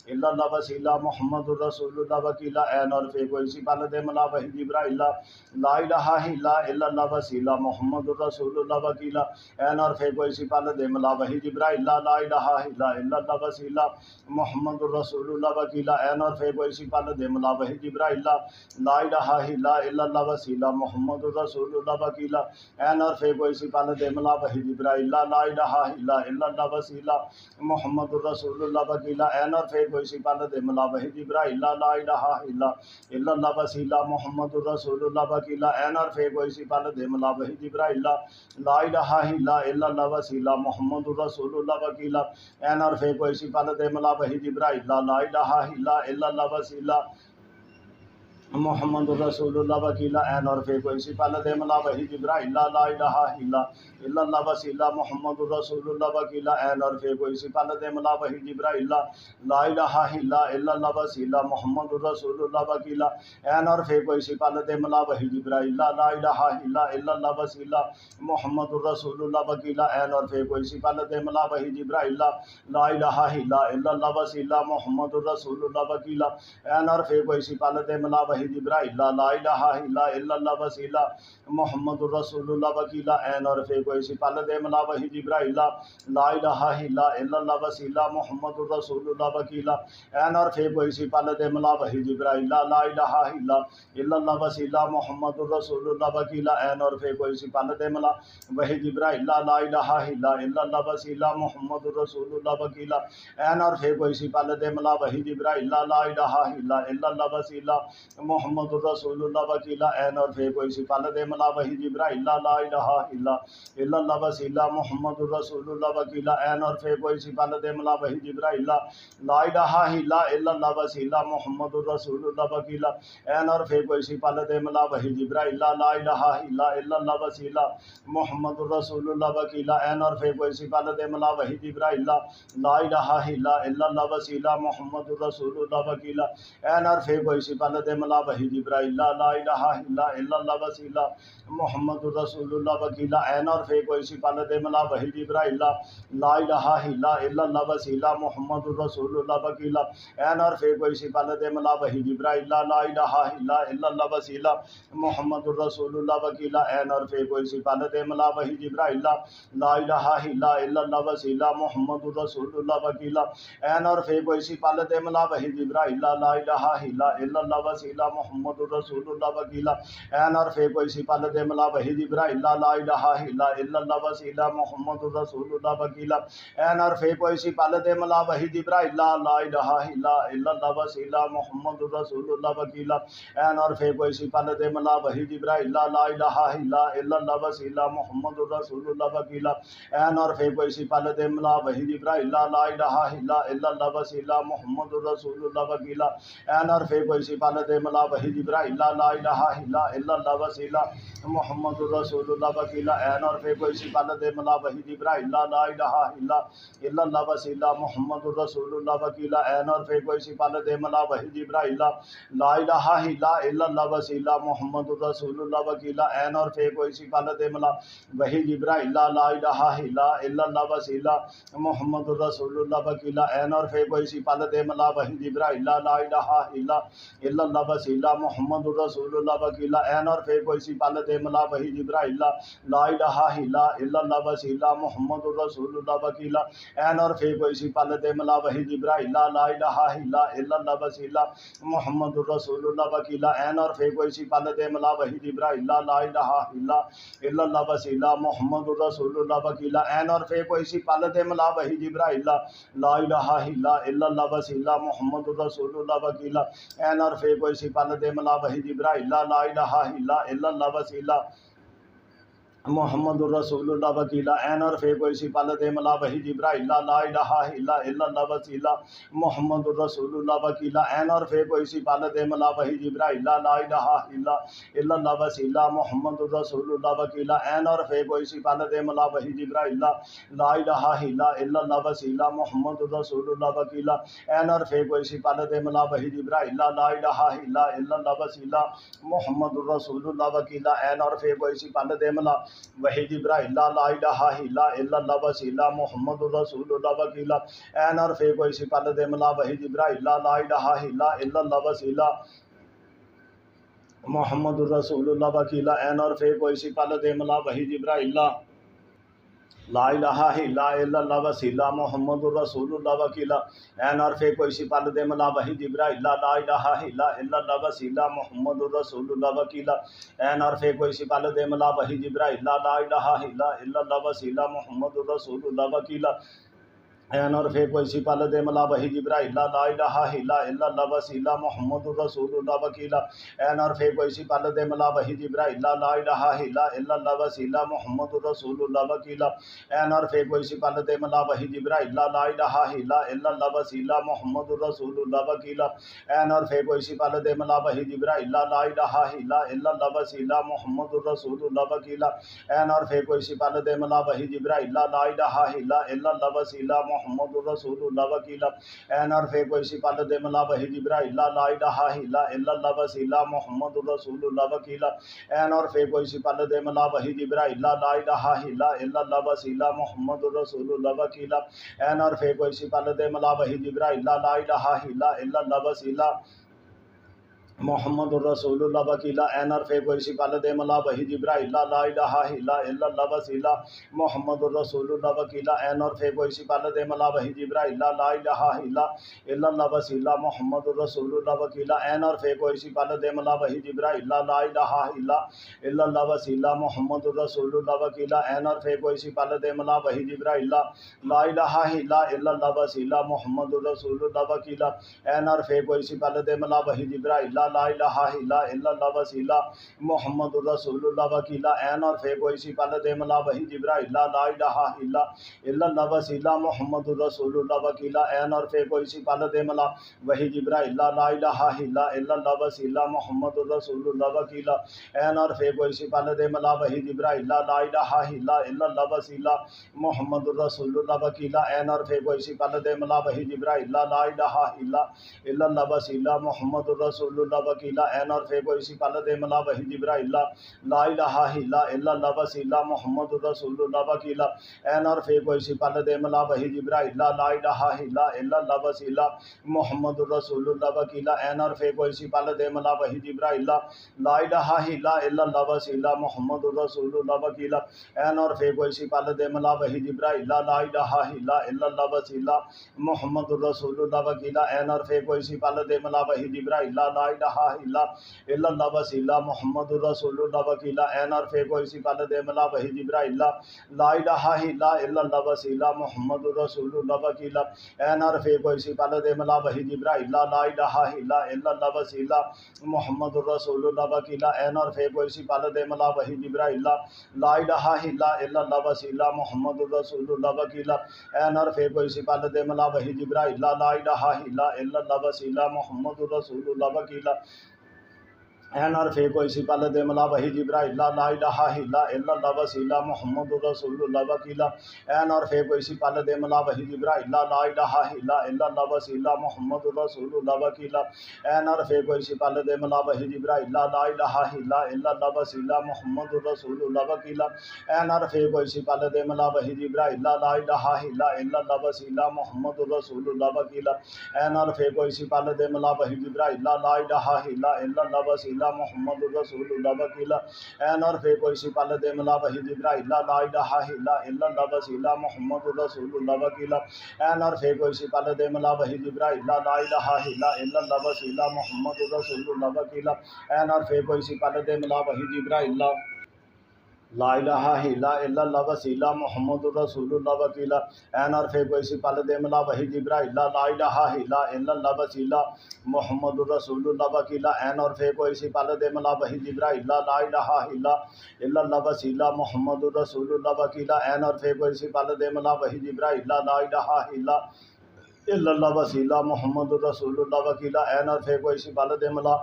[SPEAKER 1] الا اللہ وسیلہ محمد الرسول اللہ وکیلہ این عرفِ کوئی سپال دے ملا وحی جبرائیل لا الہ الا اللہ وسیلہ محمد الرسول اللہ وکیلہ این عرفِ کوئی سپال دے ملا وحی جبرائیل لا الہ الا اللہ وسیلہ محمد الرسول اللہ وکیلہ این عرفِ کوئی سپال دے ملا وحی جبرائیل لا الہ الا اللہ وسیلہ محمد الرسول اللہ وکیلہ این عرفِ کوئی سپال دے ملا وحی جبرائیل لا الہ الا اللہ وسیلہ محمد رسول اللہ وکیلا این عرفے کوئی سپالت ملا وحی جبرائیل لا الہ الا اللہ وسیلہ محمد رسول اللہ وکیلا این عرفے کوئی سپالت ملا وحی جبرائیل لا الہ الا اللہ وسیلہ محمد رسول اللہ وکیلا این عرفے کوئی سپالت ملا وحی جبرائیل لا الہ الا اللہ وسیلہ محمد رسول اللہ وکیلا این عرفے کوئی سپالت ملا وحی جبرائیل لا الہ الا اللہ وسیلہ محمد رسول اللہ وکیلا این عرفے کوئی سپالت ملا وحی جبرائیل لا الہ الا اللہ وسیلہ محمد رسول اللہ وکیلا این عرفے کوئی سپالت ملا وحی جبرائیل لا الہ الا اللہ وسیلہ محمد رسول اللہ وکیلا این عرفے کوئی سپالت ملا وحی جبرائیل لا الہ الا اللہ وسیلہ محمد رسول اللہ وکیلا این عرفے کوئی سپالت ملا وحی جبرائیل لا الہ الا اللہ وسیلہ محمد رسول اللہ وکیلا این عرفے کوئی سپالت ملا وحی جبرائیل لا الہ الا اللہ وسیلہ محمد رسول اللہ وکیلا این عرفے کوئی سپالت ملا وحی جبرائیل لا الہ الا اللہ وسیلہ محمد رسول اللہ وکیلا این عرفے کوئی سپالت ملا وحی جبرائیل لا الہ الا اللہ وسیلہ محمد رسول اللہ وکیلا این عرفے کوئی سپالت ملا وحی جبرائیل لا الہ الا اللہ وسیلہ محمد رسول اللہ وکیلا این عرفے کوئی سپالت ملا وحی جبرائیل لا الہ الا اللہ وسیلہ محمد رسول اللہ وکیلا این عرفے کوئی سپالت ملا وحی جبرائیل لا الہ الا اللہ وسیلہ محمد رسول اللہ وکیلا این عرفے کوئی سپالت ملا وحی جبرائیل لا الہ الا اللہ وسیلہ محمد رسول اللہ وکیلا این عرفے کوئی سپالت ملا وحی جبرائیل لا الہ الا اللہ وسیلہ محمد رسول اللہ وکیلا این عرفے کوئی سپالت ملا وحی جبرائیل لا الہ الا اللہ وسیلہ محمد رسول اللہ وکیلا این عرفے کوئی سپالت ملا وحی جبرائیل لا الہ الا اللہ وسیلہ محمد رسول اللہ وکیلا این عرفے کوئی سپالت ملا وحی جبرائیل لا الہ الا اللہ وسیلہ محمد رسول اللہ وکیلا این عرفے کوئی سپالت ملا وحی جبرائیل لا الہ الا اللہ وسیلہ محمد رسول اللہ وکیلا این عرفے کوئی سپالت ملا وحی جبرائیل لا الہ الا اللہ وسیلہ محمد رسول اللہ وکیلا این عرفے کوئی سپالت ملا وحی جبرائیل لا الہ الا اللہ وسیلہ محمد رسول اللہ وکیلا این عرفے کوئی سپالت ملا وحی جبرائیل لا الہ الا اللہ وسیلہ محمد رسول اللہ وکیلا این عرفے کوئی سپالت ملا وحی جبرائیل لا الہ الا اللہ وسیلہ محمد رسول اللہ وکیلا این عرفے کوئی سپالت ملا وحی جبرائیل لا الہ الا اللہ وسیلہ محمد رسول اللہ وکیلا این عرفے کوئی سپالت ملا وحی جبرائیل لا الہ الا اللہ وسیلہ محمد رسول اللہ وکیلا این عرفے کوئی سپالت ملا وحی جبرائیل لا الہ الا اللہ وسیلہ محمد رسول اللہ وکیلا این عرفے کوئی سپالت ملا وحی جبرائیل لا الہ الا اللہ وسیلہ محمد رسول اللہ وکیلا این عرفے کوئی سپالت ملا وحی جبرائیل لا الہ الا اللہ وسیلہ محمد رسول اللہ وکیلا این عرفے کوئی سپالت ملا وحی جبرائیل لا الہ الا اللہ وسیلہ محمد رسول اللہ وکیلا این عرفے کوئی سپالت ملا وحی جبرائیل لا الہ الا اللہ وسیلہ محمد رسول اللہ وکیلا این عرفے کوئی سپالت ملا وحی جبرائیل لا الہ الا اللہ وسیلہ محمد رسول اللہ وکیلا این عرفے کوئی سپالت ملا وحی جبرائیل لا الہ الا اللہ وسیلہ محمد رسول اللہ وکیلا این عرفے کوئی سپالت ملا وحی جبرائیل لا الہ الا اللہ وسیلہ محمد رسول اللہ وکیلا این عرفے کوئی سپالت ملا وحی جبرائیل لا الہ الا اللہ وسیلہ محمد رسول اللہ وکیلا این عرفے کوئی سپالت ملا وحی جبرائیل لا الہ الا اللہ وسیلہ محمد رسول اللہ وکیلا این عرفے کوئی سپالت ملا وحی جبرائیل لا الہ الا اللہ وسیلہ محمد رسول اللہ وکیلا این عرفے کوئی سپالت ملا وحی جبرائیل لا الہ الا اللہ وسیلہ محمد رسول اللہ وکیلا این عرفے کوئی سپالت ملا وحی جبرائیل لا الہ الا اللہ وسیلہ محمد رسول اللہ وکیلا این عرفے کوئی سپالت ملا وحی جبرائیل لا الہ الا اللہ وسیلہ محمد رسول اللہ وکیلا این عرفے کوئی سپالت ملا وحی جبرائیل لا الہ الا اللہ وسیلہ محمد رسول اللہ وکیلا این عرفے کوئی سپالت ملا وحی جبرائیل لا الہ الا اللہ وسیلہ محمد رسول اللہ وکیلا این عرفے کوئی سپالت ملا وحی جبرائیل لا الہ الا اللہ وسیلہ محمد رسول اللہ وکیلا این عرفے کوئی سپالت ملا وحی جبرائیل لا الہ الا اللہ وسیلہ محمد رسول اللہ وکیلا این اور فے کوئی سپال دے ملا وحی جبرائیل لا الہ الا اللہ وسیلہ محمد الرسول اللہ وکیلا این اور فے کوئی سپال دے ملا وحی جبرائیل لا الہ الا اللہ وسیلہ محمد الرسول اللہ وکیلا این اور فے کوئی سپال دے ملا وحی جبرائیل لا الہ الا اللہ وسیلہ محمد الرسول اللہ وکیلا این اور فے کوئی سپال دے ملا وحی جبرائیل لا الہ الا اللہ وسیلہ محمد الرسول اللہ وکیلا این اور فے کوئی سپال دے ملا وحی جبرائیل لا الہ الا اللہ وسیلہ محمد الرسول اللہ وکیلا این اور فے کوئی سپال دے ملا وحی جبرائیل لا الہ الا اللہ وسیلہ محمد الرسول اللہ وکیلا این اور فے کوئی سپال دے ملا وحی جبرائیل لا الہ الا اللہ وسیلہ محمد الرسول اللہ وکیلا این اور فے کوئی سپال دے ملا وحی جبرائیل لا الہ الا اللہ وسیلہ محمد الرسول اللہ وکیلا این اور فے کوئی سپال دے ملا وحی جبرائیل لا الہ الا اللہ وسیلہ محمد الرسول اللہ وکیلا این اور فے کوئی سپال دے ملا وحی جبرائیل لا الہ الا اللہ وسیلہ محمد الرسول اللہ وکیلا این اور فے کوئی سپال دے ملا وحی جبرائیل لا الہ الا اللہ وسیلہ محمد الرسول اللہ وکیلا این اور فے کوئی سپال دے ملا وحی جبرائیل لا الہ الا اللہ وسیلہ محمد الرسول اللہ وکیلا این اور فے کوئی سپال دے ملا وحی جبرائیل لا الہ الا اللہ وسیلہ محمد الرسول اللہ وکیلا این اور فے کوئی سپال دے ملا وحی جبرائیل لا الہ الا اللہ وسیلہ محمد الرسول اللہ وکیلا این اور فے کوئی سپال دے ملا وحی جبرائیل لا الہ الا اللہ وسیلہ محمد الرسول اللہ وکیلا این اور فے کوئی سپال دے ملا وحی جبرائیل لا الہ الا اللہ وسیلہ محمد الرسول اللہ وکیلا این اور فے کوئی سپال دے ملا وحی جبرائیل لا الہ الا اللہ وسیلہ محمد الرسول اللہ وکیلا این اور فے کوئی سپال دے ملا وحی جبرائیل لا الہ الا اللہ وسیلہ محمد الرسول اللہ وکیلا این اور فے کوئی سپال دے ملا وحی جبرائیل لا الہ الا اللہ وسیلہ محمد الرسول اللہ وکیلا این اور فے کوئی سپال دے ملا وحی جبرائیل لا الہ الا اللہ وسیلہ محمد الرسول اللہ وکیلا این اور فے کوئی سپال دے ملا وحی جبرائیل لا الہ الا اللہ وسیلہ محمد الرسول اللہ وکیلا این اور فے کوئی سپال دے ملا وحی جبرائیل لا الہ الا اللہ وسیلہ محمد الرسول اللہ وکیلا این اور فے کوئی سپال دے ملا وحی جبرائیل لا الہ الا اللہ وسیلہ محمد الرسول اللہ وکیلا این اور فے کوئی سپال دے ملا وحی جبرائیل لا الہ الا اللہ وسیلہ محمد الرسول اللہ وکیلا این اور فے کوئی سپال دے ملا وحی جبرائیل لا الہ الا اللہ وسیلہ محمد الرسول اللہ وکیلا این اور فے کوئی سپال دے ملا وحی جبرائیل لا الہ الا اللہ وسیلہ محمد الرسول اللہ وکیلا این اور فے کوئی سپال دے ملا وحی جبرائیل لا الہ الا اللہ وسیلہ محمد الرسول اللہ وکیلا این اور فے کوئی سپال دے ملا وحی جبرائیل لا الہ الا اللہ وسیلہ محمد الرسول اللہ وکیلا این اور فے کوئی سپال دے ملا وحی جبرائیل لا الہ الا اللہ وسیلہ محمد الرسول اللہ وکیلا این اور فے کوئی سپال دے ملا وحی جبرائیل لا الہ الا اللہ وسیلہ محمد الرسول اللہ وکیلا این اور فے کوئی سپال دے ملا وحی جبرائیل لا الہ الا اللہ وسیلہ محمد الرسول اللہ وکیلا این اور فے کوئی سپال دے ملا وحی جبرائیل لا الہ الا اللہ وسیلہ محمد الرسول اللہ وکیلا این اور فے کوئی سپال دے ملا وحی جبرائیل لا الہ الا اللہ وسیلہ محمد الرسول اللہ وکیلا این اور فے کوئی سپال دے ملا وحی جبرائیل لا الہ الا اللہ وسیلہ محمد الرسول اللہ وکیلا این اور فے کوئی سپال دے ملا وحی جبرائیل لا الہ الا اللہ وسیلہ محمد الرسول اللہ وکیلا این اور فے کوئی سپال دے ملا وحی جبرائیل لا الہ الا اللہ وسیلہ محمد الرسول اللہ وکیلا این اور فے کوئی سپال دے ملا وحی جبرائیل لا الہ الا اللہ وسیلہ محمد الرسول اللہ وکیلا این اور فے کوئی سپال دے ملا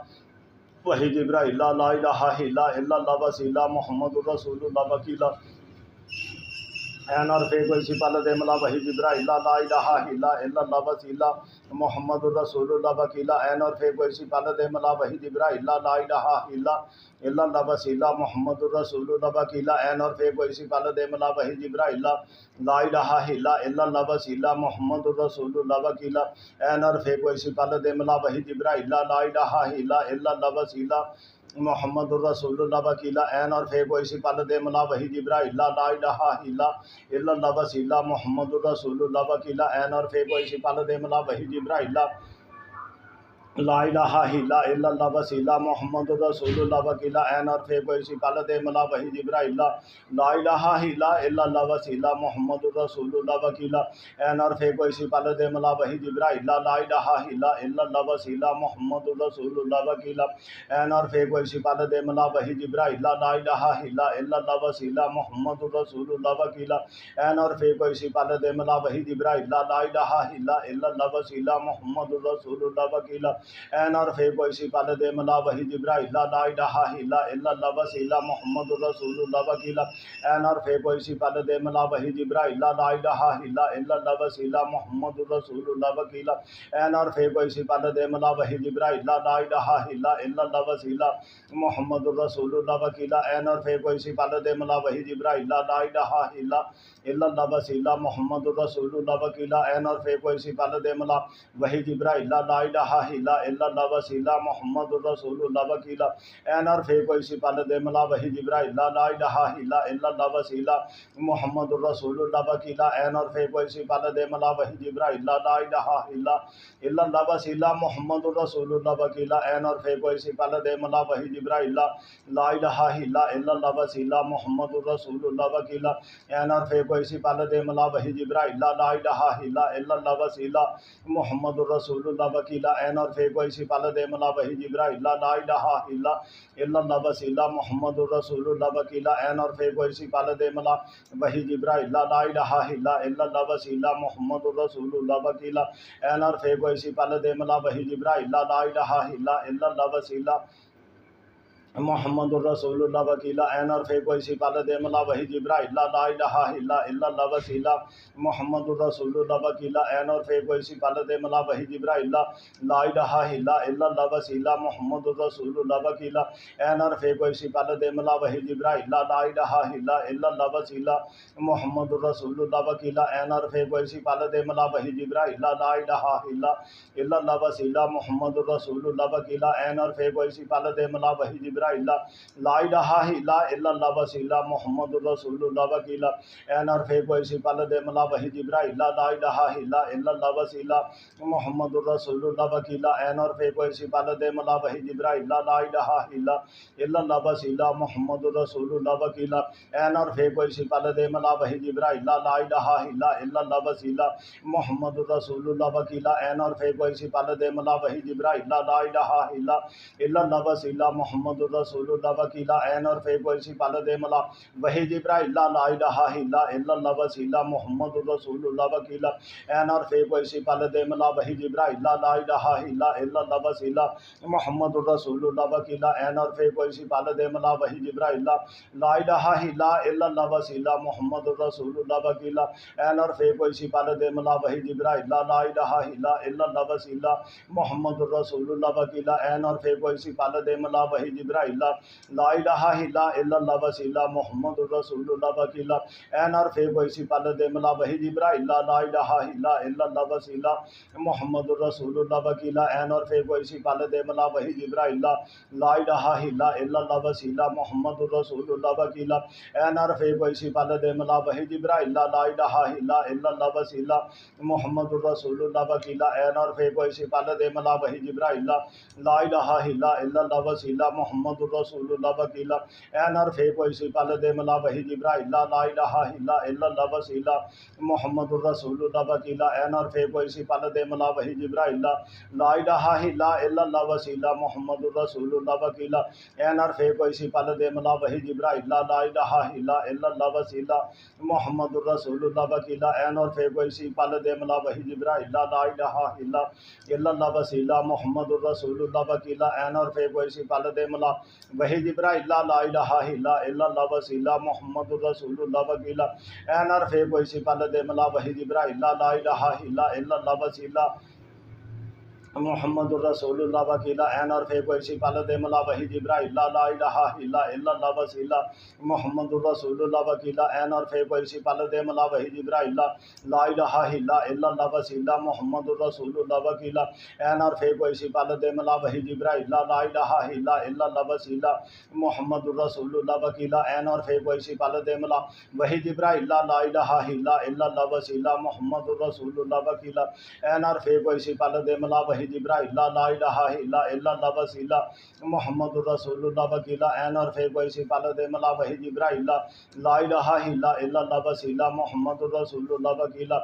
[SPEAKER 1] وحی جبرائیل لا الہ الا اللہ وسیلہ محمد الرسول اللہ وکیلا این اور فے کوئی سپال دے ملا وحی جبرائیل لا الہ الا اللہ وسیلہ محمد الرسول اللہ وکیلا این اور فے کوئی سپال دے ملا وحی جبرائیل لا الہ الا اللہ وسیلہ محمد الرسول اللہ وکیلا این اور فے کوئی سپال دے ملا وحی جبرائیل لا الہ الا اللہ وسیلہ محمد الرسول اللہ وکیلا این اور فے کوئی سپال دے ملا وحی جبرائیل لا الہ الا اللہ وسیلہ محمد الرسول اللہ وکیلا این اور فے کوئی سپال دے ملا وحی جبرائیل لا الہ الا اللہ وسیلہ محمد الرسول اللہ وکیلا این اور فے کوئی سپال دے ملا وحی جبرائیل لا لا الہ الا اللہ وسیلہ محمد رسول اللہ وکیلا عین اور فے کوئی سفالت ملا وحی جبرائیل لا الہ الا اللہ وسیلہ محمد رسول اللہ وکیلا عین اور فے کوئی سفالت ملا وحی جبرائیل لا الہ الا اللہ وسیلہ محمد رسول اللہ وکیلا عین اور فے کوئی سفالت ملا وحی جبرائیل لا الہ الا اللہ وسیلہ محمد رسول اللہ وکیلا عین اور فے کوئی سفالت ملا وحی جبرائیل لا الہ الا اللہ وسیلہ محمد رسول اللہ وکیلا عین اور فے کوئی سفالت ملا وحی جبرائیل لا الہ الا اللہ وسیلہ محمد رسول اللہ وکیلا عین اور فے کوئی سفالت ملا وحی جبرائیل لا الہ الا اللہ وسیلہ محمد رسول اللہ وکیلا عین اور فے کوئی سفالت ملا وحی جبرائیل لا الہ الا اللہ وسیلہ محمد رسول اللہ وکیلا عین اور فے کوئی سفالت ملا وحی جبرائیل لا الہ الا اللہ وسیلہ محمد رسول اللہ وکیلا عین اور فے کوئی سفالت ملا وحی جبرائیل لا الہ الا اللہ وسیلہ محمد رسول اللہ وکیلا عین اور فے کوئی سفالت ملا وحی جبرائیل لا الہ الا اللہ وسیلہ محمد رسول اللہ وکیلا عین اور فے کوئی سفالت ملا وحی جبرائیل لا الہ الا اللہ وسیلہ محمد رسول اللہ وکیلا عین اور فے کوئی سفالت ملا وحی جبرائیل لا الہ الا اللہ وسیلہ محمد رسول اللہ وکیلا عین اور فے کوئی سفالت ملا وحی جبرائیل لا الہ الا اللہ وسیلہ محمد رسول اللہ وکیلا عین اور فے کوئی سفالت ملا وحی جبرائیل لا الہ الا اللہ وسیلہ محمد رسول اللہ وکیلا عین اور فے کوئی سفالت ملا وحی جبرائیل لا الہ الا اللہ وسیلہ محمد رسول اللہ وکیلا عین اور فے کوئی سفالت ملا وحی جبرائیل لا الہ الا اللہ وسیلہ محمد رسول اللہ وکیلا عین اور فے کوئی سفالت ملا وحی جبرائیل لا الہ الا اللہ وسیلہ محمد رسول اللہ وکیلا عین اور فے کوئی سفالت ملا وحی جبرائیل لا الہ الا اللہ وسیلہ محمد رسول اللہ وکیلا عین اور فے کوئی سفالت ملا وحی جبرائیل لا الہ الا اللہ وسیلہ محمد رسول اللہ وکیلا عین اور فے کوئی سفالت ملا وحی جبرائیل لا الہ الا اللہ وسیلہ محمد رسول اللہ وکیلا عین اور فے کوئی سفالت ملا وحی جبرائیل لا الہ الا اللہ وسیلہ محمد رسول اللہ وکیلا عین اور فے کوئی سفالت ملا وحی جبرائیل لا الہ الا اللہ وسیلہ محمد رسول اللہ وکیلا عین اور فے کوئی سفالت ملا وحی جبرائیل لا الہ الا اللہ وسیلہ محمد رسول اللہ وکیلا عین اور فے کوئی سفالت ملا وحی جبرائیل لا الہ الا اللہ وسیلہ محمد رسول اللہ وکیلا عین اور فے کوئی سفالت ملا وحی جبرائیل لا الہ الا اللہ وسیلہ محمد رسول اللہ وکیلا عین اور فے کوئی سفالت ملا وحی جبرائیل لا الہ الا اللہ وسیلہ محمد رسول اللہ وکیلا عین اور فے کوئی سفالت ملا وحی جبرائیل لا الہ الا اللہ وسیلہ محمد رسول اللہ وکیلا عین اور فے کوئی سفالت ملا وحی جبرائیل لا الہ الا اللہ وسیلہ محمد رسول اللہ وکیلا عین اور فے کوئی سفالت ملا وحی جبرائیل لا الہ الا اللہ وسیلہ محمد رسول اللہ وکیلا عین اور فے کوئی سفالت ملا وحی جبرائیل لا الہ الا اللہ وسیلہ محمد رسول اللہ وکیلا عین اور فے کوئی سفالت ملا وحی جبرائیل لا الہ الا اللہ وسیلہ محمد رسول اللہ وکیلا عین اور فے کوئی سفالت ملا وحی جبرائیل لا الہ الا اللہ وسیلہ محمد رسول اللہ وکیلا عین اور فے کوئی سفالت ملا وحی جبرائیل لا الہ الا اللہ وسیلہ محمد رسول اللہ وکیلا عین اور فے کوئی سفالت ملا وحی جبرائیل لا الہ الا اللہ وسیلہ محمد رسول اللہ وکیلا عین اور فے کوئی سفالت ملا وحی جبرائیل لا الہ الا اللہ وسیلہ محمد رسول اللہ وکیلا عین اور فے کوئی سفالت ملا وحی جبرائیل لا الہ الا اللہ وسیلہ محمد رسول اللہ وکیلا عین اور فے کوئی سفالت ملا وحی جبرائیل لا الہ الا اللہ وسیلہ محمد رسول اللہ وکیلا عین اور فے کوئی سفالت ملا وحی جبرائیل لا الہ الا اللہ وسیلہ محمد رسول اللہ وکیلا عین اور فے کوئی سفالت ملا وحی جبرائیل لا الہ الا اللہ وسیلہ محمد رسول اللہ وکیلا عین اور فے کوئی سفالت ملا وحی جبرائیل لا الہ الا اللہ وسیلہ محمد رسول اللہ وکیلا عین اور فے کوئی سفالت ملا وحی جبرائیل لا الہ الا اللہ وسیلہ محمد رسول اللہ وکیلا عین اور فے کوئی سفالت ملا وحی جبرائیل لا الہ الا اللہ وسیلہ محمد رسول اللہ وکیلا عین اور فے کوئی سفالت ملا وحی جبرائیل لا الہ الا اللہ وسیلہ محمد رسول اللہ وکیلا عین اور فے کوئی سفالت ملا وحی جبرائیل لا الہ الا اللہ وسیلہ محمد رسول اللہ وکیلا عین اور فے کوئی سفالت ملا وحی وحی جبرائیل لا الہ الا اللہ وسیلہ محمد الرسول اللہ وکیلا این اور فے کوئی سی پال دے ملا وحی جبرائیل لا الہ الا اللہ وسیلہ محمد الرسول اللہ وکیلا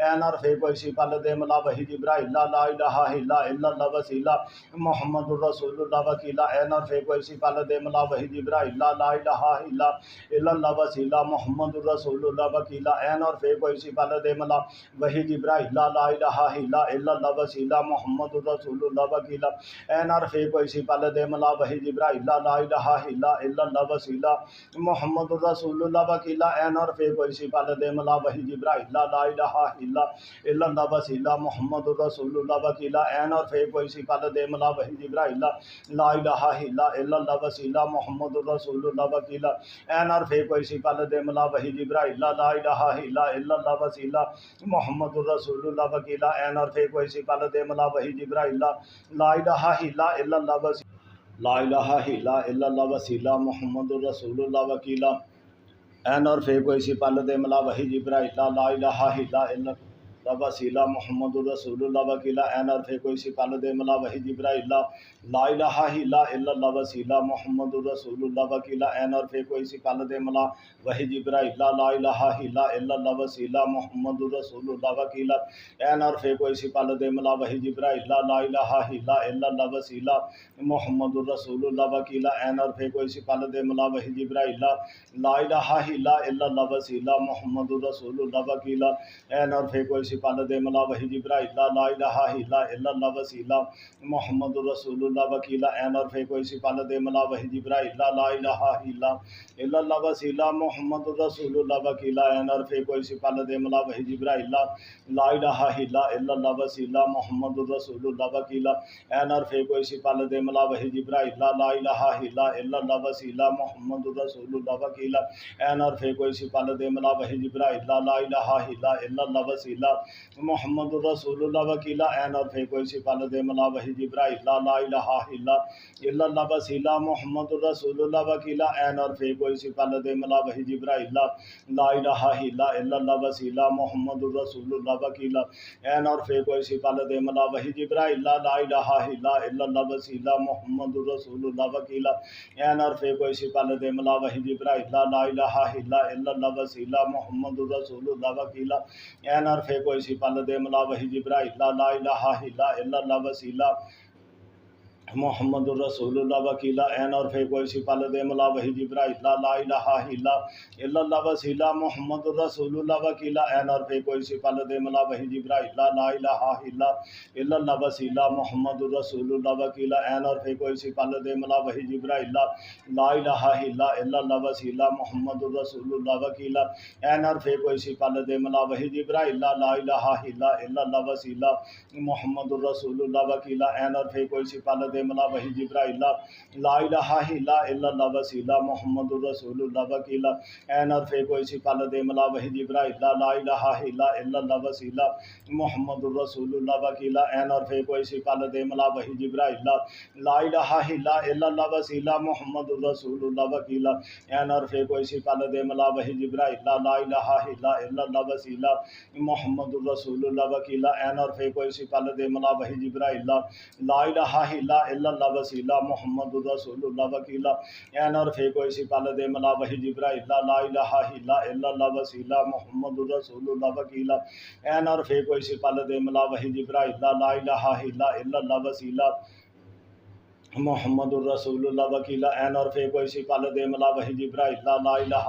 [SPEAKER 1] این اور فے کوئی سی پال دے ملا وحی جبرائیل لا الہ الا اللہ وسیلہ محمد الرسول اللہ وکیلا این اور فے کوئی سی پال دے ملا وحی جبرائیل لا الہ الا اللہ وسیلہ محمد الرسول اللہ وکیلا این اور فے کوئی سی پال دے ملا وحی جبرائیل لا الہ الا اللہ وسیلہ محمد الرسول اللہ وکیلا این اور فے کوئی سی پال دے ملا وحی جبرائیل لا الہ الا اللہ وسیلہ محمد الرسول اللہ وکیلا این اور فے کوئی سی پال دے ملا وحی جبرائیل لا الہ الا اللہ وسیلہ محمد الرسول اللہ وکیلا این اور فے کوئی سی پال دے ملا وحی جبرائیل لا الہ الا اللہ وسیلہ محمد الرسول اللہ وکیلا این اور فے کوئی سی پال دے ملا وحی جبرائیل لا الہ الا اللہ وسیلہ محمد الرسول اللہ وکیلا این اور فے کوئی سی پال دے ملا وحی جبرائیل لا الہ الا اللہ وسیلہ لا الہ الا اللہ وسیلہ محمد الرسول اللہ وکیلا این اور فے کوئی سی پال دے ملا وحی جبرائیل لا الہ الا اللہ وسیلہ محمد الرسول اللہ وکیلا این اور فے کوئی سی پال دے ملا وحی جبرائیل لا الہ الا اللہ وسیلہ محمد الرسول اللہ وکیلا این اور فے کوئی سی پال دے ملا وحی جبرائیل لا الہ الا اللہ وسیلہ محمد الرسول اللہ وکیلا این اور فے کوئی سی پال دے ملا وحی جبرائیل لا الہ الا اللہ وسیلہ محمد الرسول اللہ وکیلا این اور فے کوئی سی پال دے ملا وحی جبرائیل لا الہ الا اللہ وسیلہ محمد الرسول اللہ وکیلا این اور فے کوئی سی پال دے ملا وحی جبرائیل لا الہ الا اللہ وسیلہ محمد الرسول اللہ وکیلا این اور فے کوئی سی پال دے ملا وحی جبرائیل لا الہ الا اللہ وسیلہ محمد الرسول اللہ وکیلا این اور فے کوئی سی پال دے ملا وحی جبرائیل لا الہ الا اللہ وسیلہ محمد الرسول اللہ وکیلا این اور فے کوئی سی پال دے ملا وحی جبرائیل لا الہ الا اللہ وسیلہ محمد الرسول اللہ وکیلا این اور فے کوئی سی پال دے ملا وحی جبرائیل لا الہ الا اللہ وسیلہ محمد الرسول اللہ وکیلا این اور فے کوئی سی پال دے ملا وحی جبرائیل لا الہ الا اللہ وسیلہ محمد الرسول اللہ وکیلا این اور فے کوئی سی پال دے ملا وحی جبرائیل لا الہ الا اللہ وسیلہ محمد الرسول اللہ وکیلا این اور فے کوئی سی پال دے ملا وحی جبرائیل لا الہ الا اللہ وسیلہ محمد الرسول اللہ وکیلا این اور فے کوئی سی پال دے ملا وحی جبرائیل لا الہ الا اللہ وسیلہ محمد الرسول اللہ وکیلا این اور فے کوئی سی پال دے ملا وحی جبرائیل لا الہ الا اللہ وسیلہ محمد الرسول اللہ وکیلا این اور فے کوئی سی پال دے ملا وحی جبرائیل لا الہ الا اللہ وسیلہ محمد الرسول اللہ وکیلا این اور فے کوئی سی پال دے ملا وحی جبرائیل لا الہ الا اللہ وسیلہ محمد الرسول اللہ وکیلا این اور فے کوئی سی پال دے ملا وحی جبرائیل لا الہ الا اللہ وسیلہ محمد الرسول اللہ وکیلا این اور فے کوئی سی پال دے ملا وحی جبرائیل لا الہ الا اللہ وسیلہ محمد الرسول اللہ وکیلا این اور فے کوئی سی پال دے ملا وحی جبرائیل لا الہ الا اللہ وسیلہ محمد الرسول اللہ وکیلا این اور فے کوئی سی پال دے ملا وحی جبرائیل لا الہ الا اللہ وسیلہ محمد الرسول اللہ وکیلا این اور فے کوئی سی پال دے ملا وحی جبرائیل لا الہ الا اللہ وسیلہ محمد الرسول اللہ وکیلا این اور فے کوئی سی پال دے ملا وحی جبرائیل لا الہ الا اللہ وسیلہ محمد الرسول اللہ وکیلا این اور فے کوئی سی پال دے ملا وحی جبرائیل لا الہ الا اللہ وسیلہ محمد الرسول اللہ وکیلا این اور فے کوئی سی پال دے ملا وحی جبرائیل لا الہ الا اللہ وسیلہ محمد الرسول اللہ وکیلا این اور فے کوئی سی پال دے ملا وحی جبرائیل لا الہ الا اللہ وسیلہ محمد الرسول اللہ وکیلا این اور فے کوئی سی پال دے ملا وحی جبرائیل لا الہ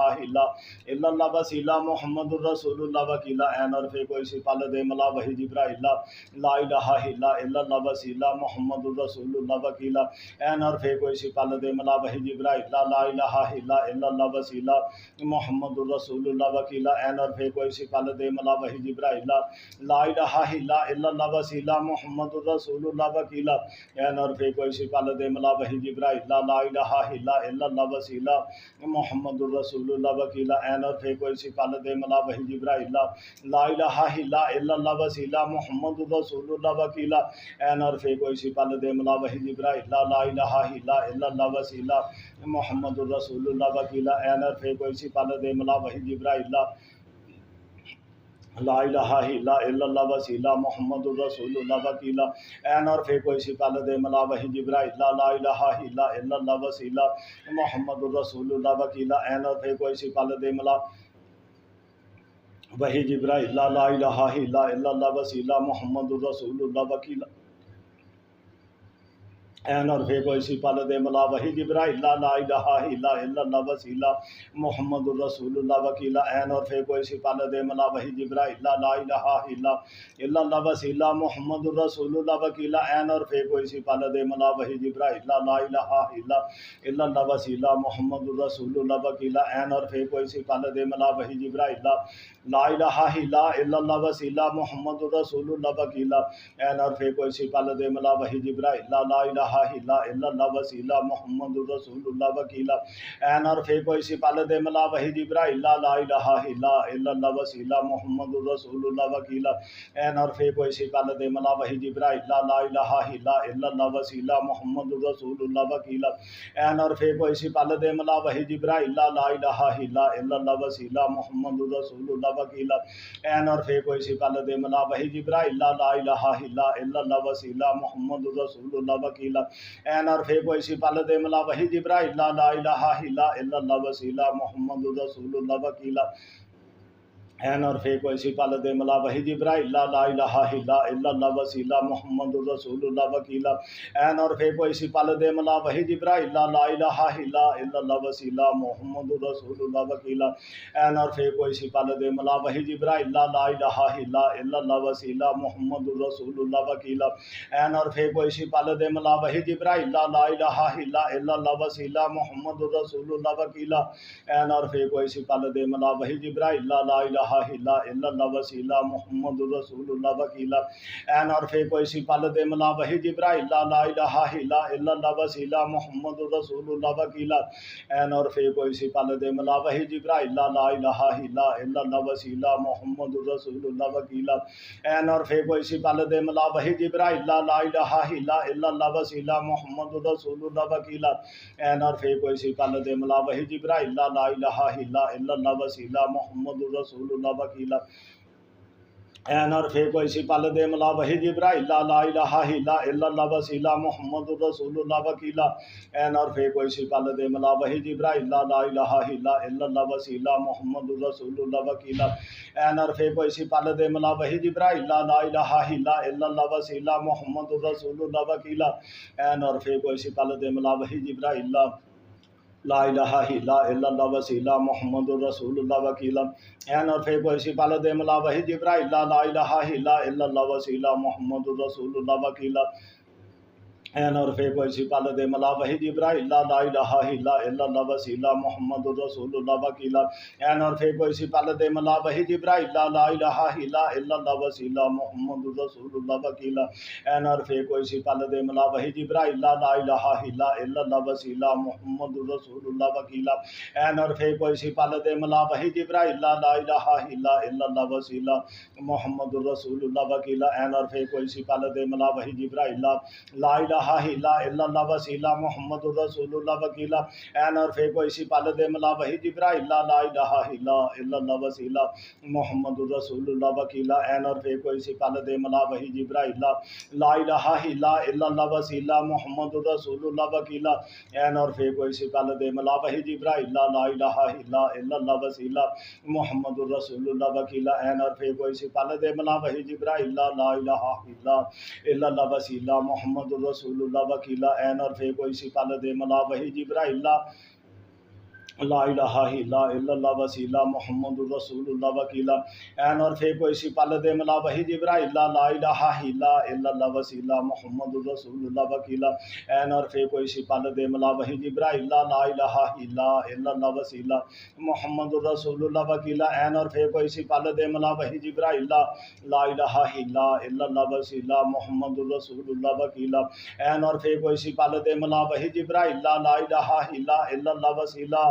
[SPEAKER 1] الا اللہ وسیلہ محمد الرسول اللہ وکیلا این اور فے کوئی سی پال دے ملا وحی جبرائیل لا الہ الا اللہ وسیلہ محمد الرسول اللہ وکیلا این اور فے کوئی سی پال دے ملا وحی جبرائیل لا الہ الا اللہ وسیلہ محمد الرسول اللہ وکیلا این اور فے کوئی سی پال دے ملا وحی جبرائیل لا الہ الا اللہ وسیلہ محمد الرسول اللہ وکیلا این اور فے کوئی سی پال دے ملا وحی جبرائیل لا الہ الا اللہ وسیلہ محمد الرسول اللہ وکیلا این اور فے کوئی سی پال دے ملا وحی جبرائیل لا الہ الا اللہ وسیلہ محمد الرسول اللہ وکیلا این اور فے کوئی سی پال دے ملا وحی جبرائیل لا الہ الا اللہ وسیلہ محمد الرسول اللہ وکیلا این اور فے کوئی سی پال دے ملا وحی جبرائیل لا الہ الا اللہ وسیلہ محمد الرسول اللہ وکیلا این اور فے کوئی سی پال دے ملا وحی جبرائیل لا الہ الا اللہ وسیلہ محمد الرسول اللہ وکیلا این اور فے کوئی سی پال دے ملا وحی جبرائیل لا الہ الا اللہ وسیلہ محمد الرسول اللہ وکیلا این اور فے کوئی سی پال دے ملا وحی جبرائیل لا الہ الا اللہ وسیلہ محمد الرسول اللہ وکیلا این اور فے کوئی سی پال دے ملا وحی جبرائیل لا الہ الا اللہ وسیلہ محمد الرسول اللہ وکیلا این اور فے کوئی سی پال دے ملا وحی جبرائیل لا الہ الا اللہ وسیلہ محمد الرسول اللہ وکیلا این اور فے کوئی سی پال دے ملا وحی جبرائیل لا الہ الا اللہ وسیلہ محمد الرسول اللہ وکیلا این اور فے کوئی سی پال دے ملا وحی جبرائیل لا الہ الا اللہ وسیلہ محمد الرسول اللہ وکیلا این اور فے کوئی سی پال دے ملا وحی جبرائیل لا الہ الا اللہ وسیلہ محمد الرسول اللہ وکیلا این اور فے کوئی سی پال دے ملا وحی جبرائیل لا الہ الا اللہ وسیلہ محمد الرسول اللہ وکیلا این اور فے کوئی سی پال دے ملا وحی جبرائیل لا الہ الا اللہ وسیلہ محمد الرسول اللہ وکیلا این اور فے کوئی سی پال دے ملا وحی جبرائیل لا الہ الا اللہ وسیلہ محمد الرسول اللہ وکیلا این اور فے کوئی سی پال دے ملا وحی جبرائیل لا الہ الا اللہ وسیلہ محمد الرسول اللہ وکیلا این اور فے کوئی سی پال دے ملا وحی جبرائیل لا الہ الا اللہ وسیلہ محمد الرسول اللہ وکیلا این اور فے کوئی سی پال دے ملا وحی جبرائیل لا الہ الا اللہ وسیلہ محمد الرسول اللہ وکیلا این اور فے کوئی سی پال دے ملا وحی جبرائیل لا الہ الا اللہ وسیلہ محمد الرسول اللہ وکیلا این اور فے کوئی سی پال دے ملا وحی جبرائیل لا الہ الا اللہ وسیلہ محمد الرسول اللہ وکیلا این اور فے کوئی سی پال دے ملا وحی جبرائیل لا الہ الا اللہ وسیلہ محمد الرسول اللہ وکیلا این اور فے کوئی سی پال دے ملا وحی جبرائیل لا الہ الا اللہ وسیلہ محمد الرسول اللہ وکیلا این اور فے کوئی سی پال دے ملا وحی جبرائیل لا الہ الا اللہ وسیلہ محمد الرسول اللہ وکیلا این اور فے کوئی سی پال دے ملا وحی جبرائیل لا الہ الا اللہ وسیلہ محمد الرسول اللہ وکیلا این اور فے کوئی سی پال دے ملا وحی جبرائیل لا الہ الا اللہ وسیلہ محمد الرسول اللہ وکیلا این اور فے کوئی سی پال دے ملا وحی جبرائیل لا الہ الا اللہ وسیلہ محمد الرسول اللہ وکیلا این اور فے کوئی سی پال دے ملا وحی جبرائیل لا الہ الا اللہ وسیلہ محمد الرسول اللہ وکیلا این اور فے کوئی سی پال دے ملا وحی جبرائیل لا الہ الا اللہ وسیلہ محمد الرسول اللہ وکیلا این اور فے کوئی سی پال دے ملا وحی جبرائیل لا الہ الا اللہ وسیلہ محمد الرسول اللہ وکیلا این اور فے کوئی سی پال دے ملا وحی جبرائیل لا الہ الا اللہ وسیلہ محمد الرسول اللہ وکیلا این اور فے کوئی سی پال دے ملا وحی جبرائیل لا الہ الا اللہ وسیلہ محمد الرسول اللہ وکیلا این اور فے کوئی سی پال دے ملا وحی جبرائیل لا الہ الا اللہ وسیلہ محمد الرسول اللہ وکیلا این اور فے کوئی سی پال دے ملا وحی جبرائیل لا الہ الا اللہ وسیلہ محمد الرسول اللہ وکیلا این اور فے کوئی سی پال دے ملا وحی جبرائیل لا الہ الا اللہ وسیلہ محمد الرسول اللہ وکیلا این اور فے کوئی سی پال دے ملا وحی جبرائیل لا الہ الا اللہ وسیلہ محمد الرسول اللہ وکیلا این اور فے کوئی سی پال دے ملا وحی جبرائیل لا الہ الا اللہ وسیلہ محمد الرسول اللہ وکیلا این اور فے کوئی سی پال دے ملا وحی جبرائیل لا الہ الا اللہ وسیلہ محمد الرسول اللہ وکیلا این اور فے کوئی سی پال دے ملا وحی جبرائیل لا الہ الا اللہ وسیلہ محمد الرسول اللہ وکیلا این اور فے کوئی سی پال دے ملا وحی جبرائیل لا الہ الا اللہ وسیلہ محمد الرسول اللہ وکیلا این اور فے کوئی سی پال دے ملا وحی جبرائیل لا الہ الا اللہ وسیلہ محمد الرسول اللہ وکیلا این اور فے کوئی سی پال دے ملا وحی جبرائیل لا الہ الا اللہ وسیلہ محمد الرسول اللہ وکیلا این اور فے کوئی سی پال دے ملا وحی جبرائیل لا الہ الا اللہ وسیلہ محمد الرسول اللہ وکیلا این اور فے کوئی سی پال دے ملا وحی جبرائیل لا الہ الا اللہ وسیلہ محمد الرسول اللہ وکیلا این اور فے کوئی سی پال دے ملا وحی جبرائیل لا الہ الا اللہ وسیلہ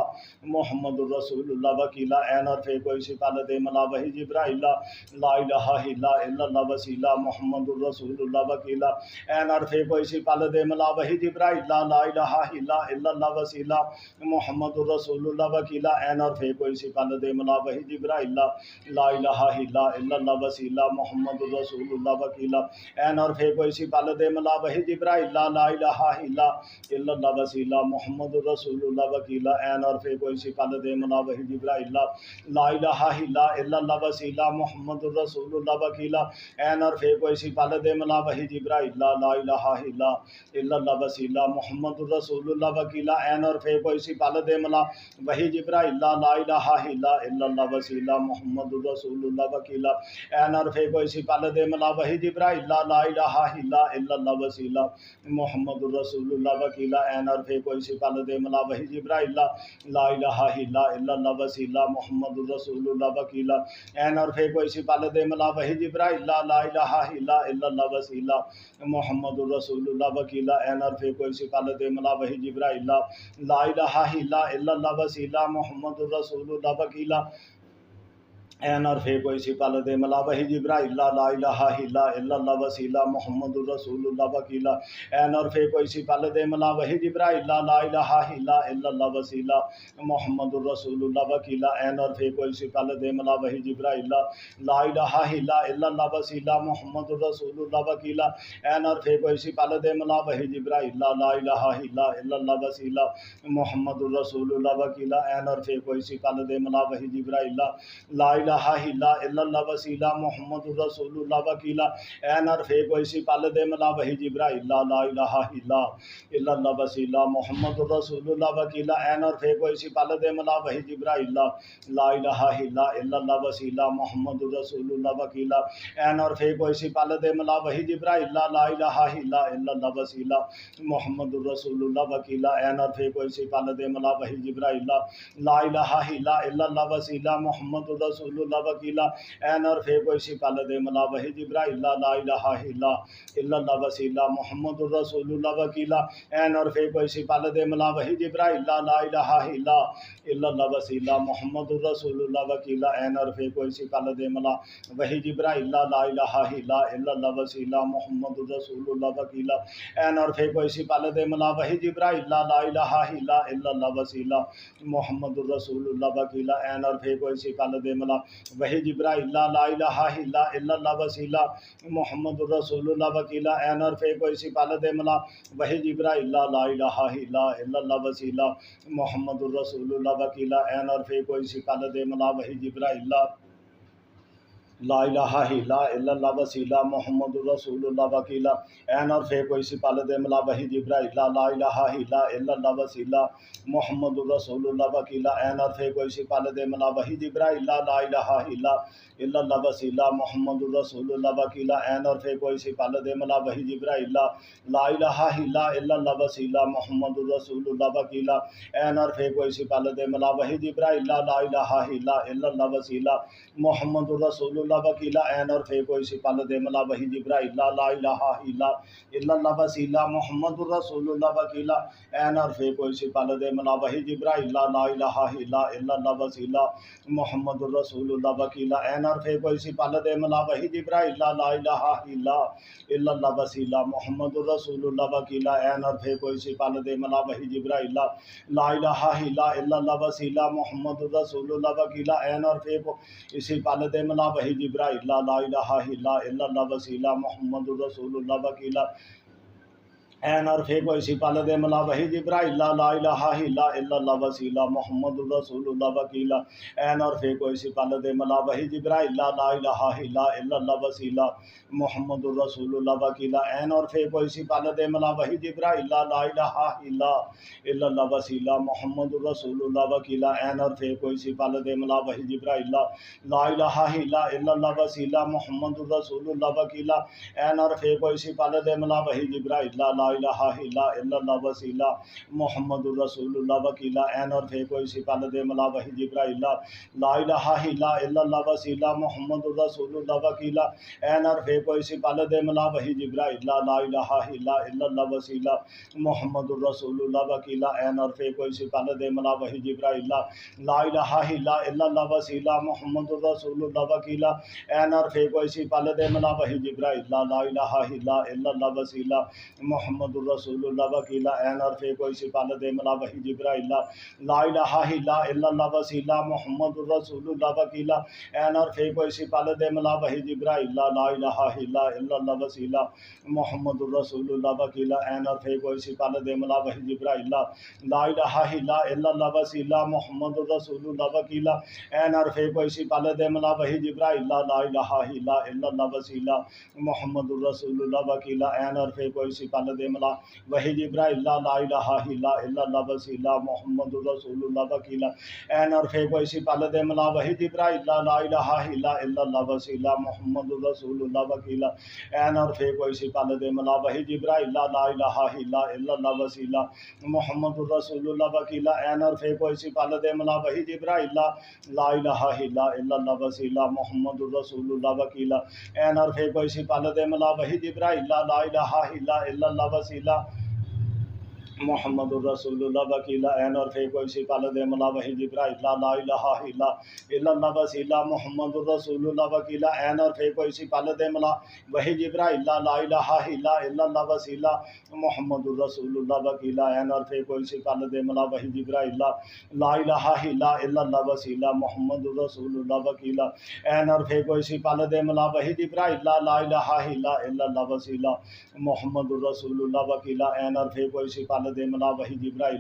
[SPEAKER 1] محمد الرسول اللہ وکیلا این عرف کوئی سی پال دے ملا وحی جبرائیل لا الہ الا اللہ وسیلہ محمد الرسول اللہ وکیلا این عرف کوئی سی پال دے ملا وحی جبرائیل لا الہ الا اللہ وسیلہ محمد الرسول اللہ وکیلا این عرف کوئی سی پال دے ملا وحی جبرائیل لا الہ الا اللہ وسیلہ محمد الرسول اللہ وکیلا این عرف کوئی سی پال دے ملا وحی جبرائیل لا الہ الا اللہ وسیلہ محمد الرسول اللہ وکیلا این عرف کوئی سی پال دے ملا وحی جبرائیل لا الہ الا اللہ وسیلہ محمد الرسول اللہ وکیلا این عرف کوئی سی پال دے ملا وحی جبرائیل لا الہ الا اللہ وسیلہ محمد الرسول اللہ وکیلا این عرف کوئی سی پال دے ملا وحی جبرائیل لا الہ الا اللہ وسیلہ محمد الرسول اللہ وکیلا این عرف کوئی سی پال دے ملا وحی جبرائیل لا الہ الا اللہ وسیلہ محمد الرسول اللہ وکیلا این عرف کوئی سی پال دے ملا وحی جبرائیل لا الہ الا اللہ وسیلہ محمد الرسول اللہ وکیلا این عرف کوئی سی پال دے ملا وحی جبرائیل لا الہ الا اللہ وسیلہ محمد الرسول اللہ وکیلا این عرف کوئی سی پال دے ملا وحی جبرائیل لا الہ الا اللہ وسیلہ محمد الرسول اللہ وکیلا این عرف کوئی سی پال دے ملا وحی جبرائیل لا الہ الا اللہ وسیلہ محمد الرسول اللہ وکیلا این عرف کوئی سی پال دے ملا وحی جبرائیل لا الہ الا اللہ وسیلہ محمد الرسول اللہ وکیلا این عرف کوئی سی پال دے ملا وحی جبرائیل لا الہ الا اللہ وسیلہ محمد الرسول اللہ وکیلا این عرف کوئی سی پال دے ملا وحی جبرائیل لا الہ الا اللہ وسیلہ محمد الرسول اللہ وکیلا این عرف کوئی سی پال دے ملا وحی جبرائیل لا الہ الا اللہ وسیلہ محمد الرسول اللہ وکیلا این عرف کوئی سی پال دے ملا وحی جبرائیل لا الہ الا اللہ وسیلہ محمد الرسول اللہ وکیلا این عرف کوئی سی پال دے ملا وحی جبرائیل لا الہ الا اللہ وسیلہ محمد الرسول اللہ وکیلا این عرف کوئی سی پال دے ملا وحی جبرائیل لا الہ الا اللہ وسیلہ محمد الرسول اللہ وکیلا این عرف کوئی سی پال دے ملا وحی جبرائیل لا الہ الا اللہ وسیلہ محمد الرسول اللہ وکیلا این عرف کوئی سی پال دے ملا وحی جبرائیل لا الہ الا اللہ وسیلہ محمد الرسول اللہ وکیلا این عرف کوئی سی پال دے ملا وحی جبرائیل لا الہ الا اللہ وسیلہ محمد الرسول اللہ وکیلا این عرف کوئی سی پال دے ملا وحی جبرائیل لا الہ الا اللہ وسیلہ محمد الرسول اللہ وکیلا این عرف کوئی سی پال دے ملا وحی جبرائیل لا الہ الا اللہ وسیلہ محمد الرسول اللہ وکیلا این عرف کوئی سی پال دے ملا وحی جبرائیل لا الہ الا اللہ وسیلہ محمد الرسول اللہ وکیلا این عرف کوئی سی پال دے ملا وحی جبرائیل لا الہ الا اللہ وسیلہ محمد الرسول اللہ وکیلا این عرف کوئی سی پال دے ملا وحی جبرائیل لا الہ الا اللہ وسیلہ محمد الرسول اللہ وکیلا این عرف کوئی سی پال دے ملا وحی جبرائیل لا الہ الا اللہ وسیلہ محمد الرسول اللہ وکیلا این عرف کوئی سی پال دے ملا وحی جبرائیل لا الہ الا اللہ وسیلہ محمد الرسول اللہ وکیلا این عرف کوئی سی پال دے ملا وحی جبرائیل لا الہ الا اللہ وسیلہ محمد الرسول اللہ وکیلا این عرف کوئی سی پال دے ملا وحی جبرائیل لا الہ الا اللہ وسیلہ محمد الرسول اللہ وکیلا این عرف کوئی سی پال دے ملا وحی جبرائیل لا الہ الا اللہ وسیلہ محمد الرسول اللہ وکیلا این عرف کوئی سی پال دے ملا وحی جبرائیل لا الہ الا اللہ وسیلہ محمد الرسول اللہ وکیلا این عرف کوئی سی پال دے ملا وحی جبرائیل لا الہ الا اللہ وسیلہ محمد الرسول اللہ وکیلا این عرف کوئی سی پال دے ملا وحی جبرائیل لا الہ الا اللہ وسیلہ محمد الرسول اللہ وکیلا این عرف اسی پال دے ملا وحی جبرائیل لا الہ الا اللہ وسیلہ محمد الرسول اللہ وکیلا این عرف کوئی سی پال دے ملا وحی جبرائیل لا الہ الا اللہ وسیلہ محمد الرسول اللہ وکیلا این عرف کوئی سی پال دے ملا وحی جبرائیل لا الہ الا اللہ وسیلہ محمد الرسول اللہ وکیلا این عرف کوئی سی پال دے ملا وحی جبرائیل لا الہ الا اللہ وسیلہ محمد الرسول اللہ وکیلا این عرف کوئی سی پال دے ملا وحی جبرائیل لا الہ الا اللہ وسیلہ محمد الرسول اللہ وکیلا این عرف کوئی سی پال دے ملا وحی جبرائیل لا الہ الا اللہ وسیلہ محمد الرسول اللہ وکیلا این اور فے کوئی سپال دے ملا وحی جبرائیل لا الہ الا اللہ وسیلہ محمد الرسول اللہ وکیلا این اور فے کوئی سپال دے ملا وحی جبرائیل لا الہ الا اللہ وسیلہ محمد الرسول اللہ وکیلا این اور فے کوئی سپال دے ملا وحی جبرائیل لا الہ الا اللہ وسیلہ محمد الرسول اللہ وکیلا این اور فے کوئی سپال دے ملا وحی جبرائیل لا الہ الا اللہ وسیلہ محمد الرسول اللہ وکیلا این اور فے کوئی سپال دے ملا وحی جبرائیل لا الہ الا اللہ وسیلہ محمد الرسول اللہ وکیلا این اور فے کوئی سپال دے ملا وحی جبرائیل لا الہ الا اللہ وسیلہ محمد الرسول اللہ وکیلا این اور فے کوئی سپال دے ملا وحی جبرائیل لا الہ الا اللہ وسیلہ محمد الرسول اللہ وکیلا این اور فے کوئی سپال دے ملا وحی جبرائیل لا الہ الا اللہ وسیلہ محمد الرسول اللہ وکیلا این اور فے کوئی سپال دے ملا وحی جبرائیل لا الہ الا اللہ وسیلہ محمد الرسول اللہ وکیلا این اور فے کوئی سپال دے ملا وحی جبرائیل لا الہ الا اللہ وسیلہ محمد الرسول اللہ وکیلا این اور فے کوئی سپال دے ملا وحی جبرائیل لا الہ الا اللہ وسیلہ محمد الرسول اللہ وکیلا این اور فے کوئی سپال دے ملا وحی جبرائیل لا الہ الا اللہ وسیلہ محمد الرسول اللہ وکیلا این اور فے کوئی سپال دے ملا وحی جبرائیل لا الہ الا اللہ وسیلہ محمد الرسول اللہ وکیلا این اور فے کوئی سپال دے ملا وحی جبرائیل لا الہ الا اللہ وسیلہ محمد الرسول اللہ وکیلا این اور فے کوئی سپال دے ملا وحی جبرائیل لا الہ الا اللہ وسیلہ محمد الرسول اللہ وکیلا این اور فے کوئی سپال دے ملا وحی جبرائیل لا الہ الا اللہ وسیلہ محمد الرسول اللہ وکیلا این اور فے کوئی سپال دے ملا وحی جبرائیل لا الہ الا اللہ وسیلہ محمد الرسول اللہ وکیلا این اور فے کوئی سپال دے ملا وحی جبرائیل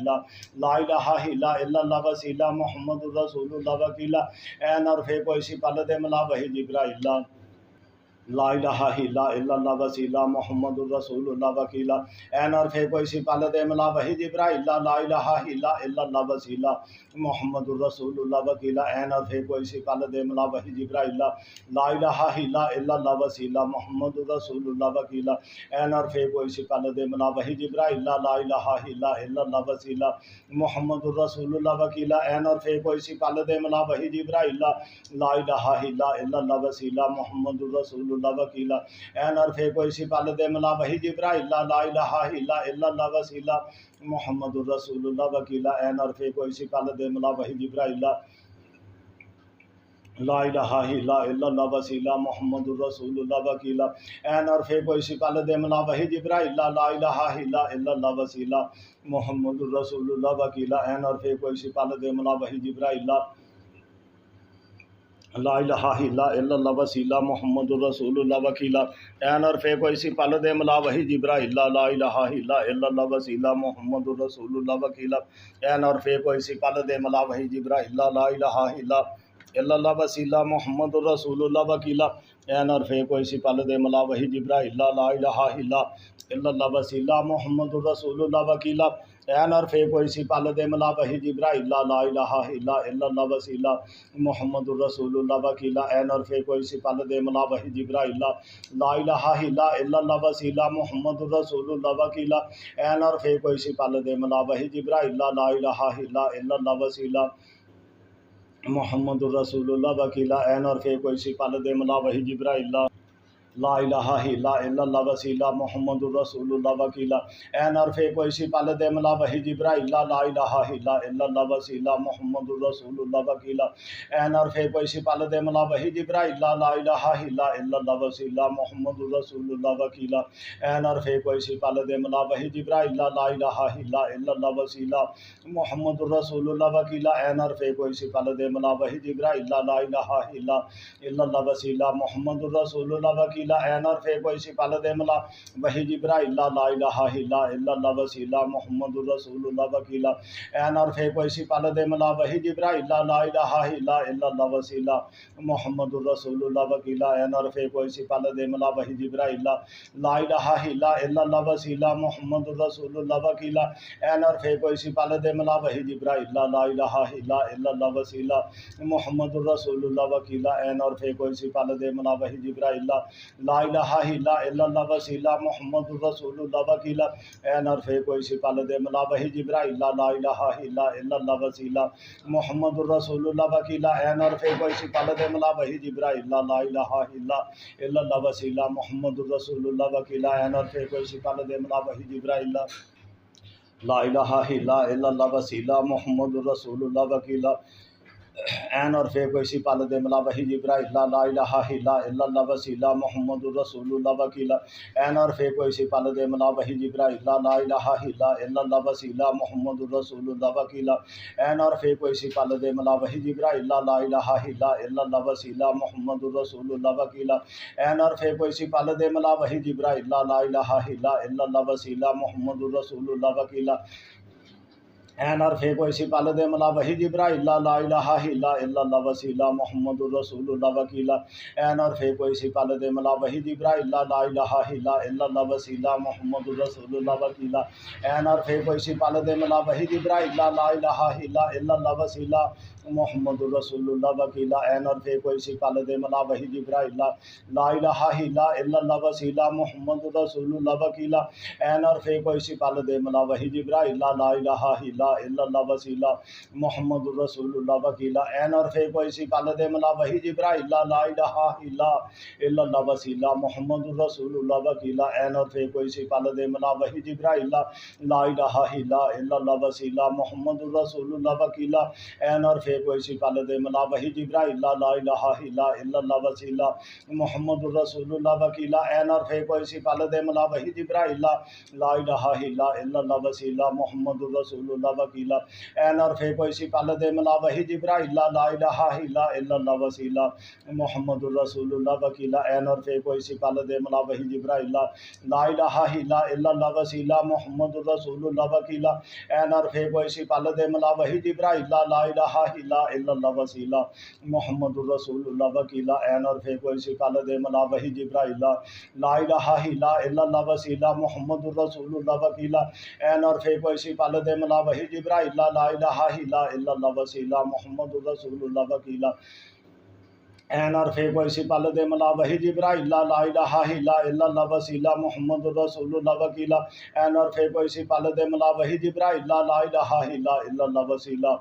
[SPEAKER 1] لا الہ الا اللہ وسیلہ محمد الرسول اللہ وکیلا این اور فے کوئی سپال دے ملا وحی جبرائیل لا الہ الا اللہ وسیلہ محمد الرسول اللہ وکیلا این اور فے کوئی سپال دے ملا وحی جبرائیل لا الہ الا اللہ وسیلہ محمد الرسول اللہ وکیلا این اور فے کوئی سپال دے ملا وحی جبرائیل لا الہ الا اللہ وسیلہ محمد الرسول اللہ وکیلا این اور فے کوئی سپال دے ملا وحی جبرائیل لا الہ الا اللہ وسیلہ محمد الرسول اللہ وکیلا این اور فے کوئی سپال دے ملا وحی جبرائیل لا الہ الا اللہ وسیلہ محمد الرسول اللہ وکیلا این اور فے کوئی سپال دے ملا وحی جبرائیل لا الہ الا اللہ وسیلہ محمد الرسول اللہ وکیلا این اور فے کوئی سپال دے ملا وحی جبرائیل لا الہ الا اللہ وسیلہ محمد الرسول اللہ وکیلا این اور فے کوئی سپال دے ملا وحی جبرائیل لا الہ الا اللہ وسیلہ محمد الرسول اللہ وکیلا این اور فے کوئی سپال دے ملا وحی جبرائیل لا الہ الا اللہ وسیلہ محمد الرسول اللہ وکیلا این اور فے کوئی سپال دے ملا وحی جبرائیل لا الہ الا اللہ وسیلہ محمد الرسول اللہ وکیلا این اور فے کوئی سپال دے ملا وحی جبرائیل لا الہ الا اللہ وسیلہ محمد الرسول اللہ وکیلا این اور فے کوئی سپال دے ملا وحی جبرائیل لا الہ الا اللہ وسیلہ محمد الرسول اللہ وکیلا این اور فے کوئی سپال دے ملا وحی جبرائیل لا الہ الا اللہ وسیلہ محمد الرسول اللہ وکیلا این اور فے کوئی سپال دے ملا وحی جبرائیل لا الہ الا اللہ وسیلہ محمد الرسول اللہ وکیلا این اور فے کوئی سپال دے ملا وحی جبرائیل لا الہ الا اللہ وسیلہ محمد الرسول اللہ وکیلا این اور فے کوئی سپال دے ملا وحی جبرائیل لا الہ الا اللہ وسیلہ محمد الرسول اللہ وکیلا این اور فے کوئی سپال دے ملا وحی جبرائیل لا الہ الا اللہ وسیلہ محمد الرسول اللہ وکیلا این اور فے کوئی سپال دے ملا وحی جبرائیل لا الہ الا اللہ وسیلہ محمد الرسول اللہ وکیلا این اور فے کوئی سپال دے ملا وحی جبرائیل لا الہ الا اللہ وسیلہ محمد الرسول اللہ وکیلا این اور فے کوئی سپال دے ملا وحی جبرائیل لا الہ الا اللہ وسیلہ محمد الرسول اللہ وکیلا این اور فے کوئی سپال دے ملا وحی جبرائیل لا الہ الا اللہ وسیلہ محمد الرسول اللہ وکیلا این اور فے کوئی سپال دے ملا وحی جبرائیل لا الہ الا اللہ وسیلہ محمد الرسول اللہ وکیلا این اور فے کوئی سپال دے ملا وحی جبرائیل لا الہ الا اللہ وسیلہ محمد الرسول اللہ وکیلا این اور فے کوئی سپال دے ملا وحی جبرائیل لا الہ الا اللہ وسیلہ محمد الرسول اللہ وکیلا این اور فے کوئی سپال دے ملا وحی جبرائیل لا الہ الا اللہ وسیلہ محمد الرسول اللہ وکیلہ اے نرف کوئی سی پل دے ملا وحی جبرائیل لا الہ الا اللہ وسیلہ محمد الرسول اللہ وکیلہ اے نرف کوئی سی پل دے ملا وحی جبرائیل لا الہ الا اللہ وسیلہ محمد الرسول اللہ وکیلہ اے نرف کوئی سی پل دے ملا وحی جبرائیل لا الہ الا اللہ وسیلہ محمد الرسول اللہ وکیلہ این اور فے کوئی سی پل دے ملا وحی جبرائیل لا الہ الا اللہ وسیلہ محمد الرسول اللہ وکیلہ این اور فے کوئی سی پل دے ملا وحی جبرائیل لا الہ الا اللہ وسیلہ محمد الرسول اللہ وکیلہ این اور فے کوئی سی پل دے ملا وحی جبرائیل لا الہ الا اللہ وسیلہ محمد الرسول اللہ وکیلہ این اور فے کوئی سی پل دے ملا وحی جبرائیل لا الہ الا اللہ وسیلہ محمد الرسول اللہ وکیلہ این اور فے کوئی سی پل دے ملا وحی جبرائیل لا الہ الا اللہ وسیلہ محمد الرسول اللہ وکیلہ این اور فے کوئی سی پل دے ملا وحی جبرائیل لا الہ الا اللہ وسیلہ محمد الرسول اللہ وکیلہ این اور فے کوئی سی پل دے ملا وحی جبرائیل لا الہ الا اللہ وسیلہ محمد الرسول اللہ وکیلہ این اور فے کوئی سی پل دے ملا وحی جبرائیل لا الہ الا اللہ وسیلہ محمد الرسول اللہ وکیلہ این اور فے کوئی سی پل دے ملا وحی جبرائیل لا الہ الا اللہ وسیلہ محمد الرسول اللہ وکیلہ این اور فے کوئی سی پل دے ملا وحی جبرائیل لا الہ الا اللہ وسیلہ محمد الرسول اللہ وکیلہ این اور فے کوئی سی پل دے ملا وحی جبرائیل لا الہ الا اللہ وسیلہ محمد الرسول اللہ وکیلہ این اور فے کوئی سی پل دے ملا وحی جبرائیل لا الہ الا اللہ وسیلہ محمد الرسول اللہ وکیلہ این اور فے کوئی سی پل دے ملا وحی جبرائیل لا الہ الا اللہ وسیلہ محمد الرسول اللہ وکیلہ این اور فے کوئی سی پل دے ملا وحی جبرائیل لا الہ الا اللہ وسیلہ محمد الرسول اللہ وکیلہ این اور فے کوئی سی پل دے ملا وحی جبرائیل لا الہ الا اللہ وسیلہ محمد الرسول اللہ وکیلہ این اور فے کوئی سی پل دے ملا وحی جبرائیل لا الہ الا اللہ وسیلہ محمد الرسول اللہ وکیلہ این اور فے کوئی سی پل دے ملا وحی جبرائیل لا الہ الا اللہ وسیلہ محمد الرسول اللہ وکیلہ این اور فے کوئی سی پل دے ملا وحی جبرائیل لا الہ الا اللہ وسیلہ محمد الرسول اللہ وکیلہ این اور فے کوئی سی پل دے ملا وحی جبرائیل لا الہ الا اللہ وسیلہ محمد الرسول اللہ وکیلہ این اور فے کوئی سی پل دے ملا وحی جبرائیل لا الہ الا اللہ وسیلہ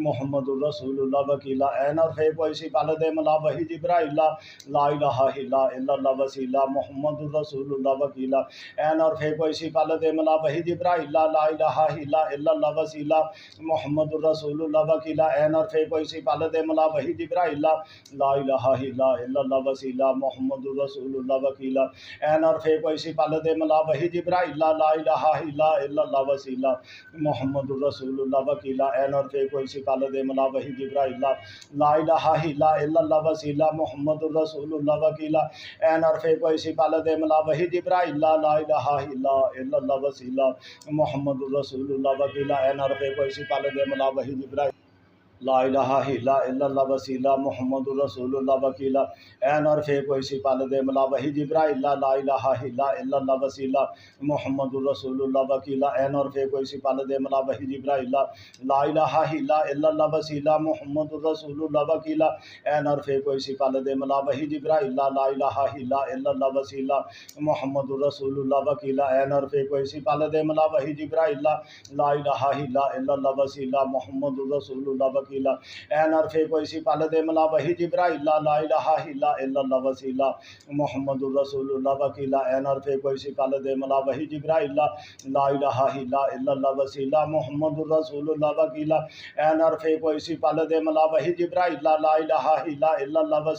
[SPEAKER 1] محمد الرسول اللہ وکیلہ این اور فے کوئی سی پل دے ملا وحی جبرائیل لا الہ الا اللہ وسیلہ محمد الرسول اللہ وکیلہ این اور فے کوئی سی پل دے ملا وحی جبرائیل لا الہ الا اللہ وسیلہ محمد الرسول اللہ وکیلہ این اور فے کوئی سی پل دے ملا وحی جبرائیل لا الہ الا اللہ وسیلہ محمد الرسول اللہ وکیلہ این اور فے کوئی سی پل دے ملا وحی جبرائیل لا الہ الا اللہ وسیلہ محمد الرسول اللہ وکیلہ این اور فے کوئی سی پل دے ملا وحی جبرائیل لا الہ الا اللہ وسیلہ محمد الرسول اللہ وکیلہ این اور فے کوئی سی پل دے ملا وحی جبرائیل لا الہ الا اللہ وسیلہ محمد الرسول اللہ وکیلہ این اور فے کوئی سی پل دے ملا وحی جبرائیل لا الہ الا اللہ وسیلہ محمد الرسول اللہ وکیلہ این اور فے کوئی سی پل دے ملا وحی جبرائیل لا الہ الا اللہ وسیلہ محمد الرسول اللہ وکیلہ این اور فے کوئی سی پل دے ملا وحی جبرائیل لا الہ الا اللہ وسیلہ محمد الرسول اللہ وکیلہ این اور فے کوئی سی پل دے ملا وحی جبرائیل لا الہ الا اللہ وسیلہ محمد الرسول اللہ وکیلہ این اور فے کوئی سی پل دے ملا وحی جبرائیل لا الہ الا اللہ وسیلہ محمد الرسول اللہ وکیلہ این اور فے کوئی سی پل دے ملا وحی جبرائیل لا الہ الا اللہ وسیلہ محمد الرسول اللہ وکیلہ این اور فے کوئی سی پل دے ملا وحی جبرائیل لا الہ الا اللہ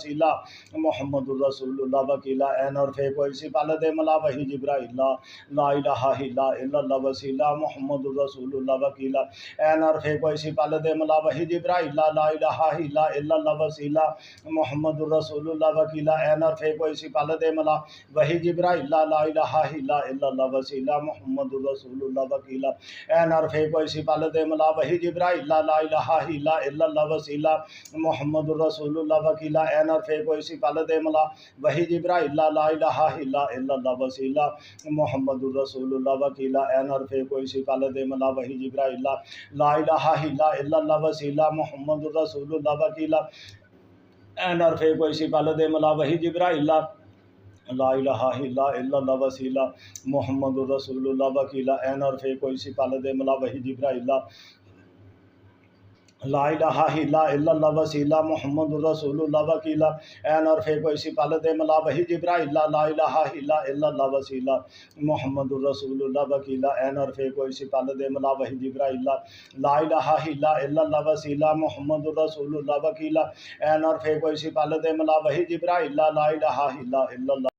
[SPEAKER 1] وسیلہ محمد الرسول اللہ وکیلہ این اور فے کوئی سی پل دے ملا وحی جبرائیل لا الہ الا اللہ وسیلہ محمد الرسول اللہ وکیلہ این اور فے کوئی سی پل دے ملا وحی جبرائیل لا الہ الا اللہ وسیلہ محمد الرسول اللہ وکیلہ این اور فے کوئی سی پل دے ملا وحی جبرائیل لا الہ الا اللہ وسیلہ محمد الرسول اللہ وکیلہ این اور فے کوئی سی پل دے ملا وحی جبرائیل لا الہ الا اللہ وسیلہ محمد الرسول اللہ وکیلہ این اور فے کوئی سی پل دے ملا وحی جبرائیل لا الہ الا اللہ وسیلہ محمد الرسول اللہ وکیلہ این اور فے کوئی سی پل دے ملا وحی جبرائیل لا الہ الا اللہ وسیلہ محمد الرسول اللہ وکیلہ این اور فے کوئی سی پل دے ملا وحی جبرائیل لا الہ الا اللہ وسیلہ محمد الرسول اللہ وکیلہ این اور فے کوئی سی پل دے ملا وحی جبرائیل لا الہ الا اللہ وسیلہ محمد الرسول اللہ وکیلا این اور فے کوئی سی پال دے ملا وحی جبرائیل لا الہ الا اللہ وسیلہ محمد الرسول اللہ وکیلا این اور فے کوئی سی پال دے ملا وحی جبرائیل لا الہ الا اللہ وسیلہ محمد الرسول اللہ وکیلا این اور فے کوئی سی پال دے ملا وحی جبرائیل لا الہ الا اللہ وسیلہ محمد الرسول اللہ وکیلا این اور فے کوئی سی پال دے ملا وحی جبرائیل لا الہ الا اللہ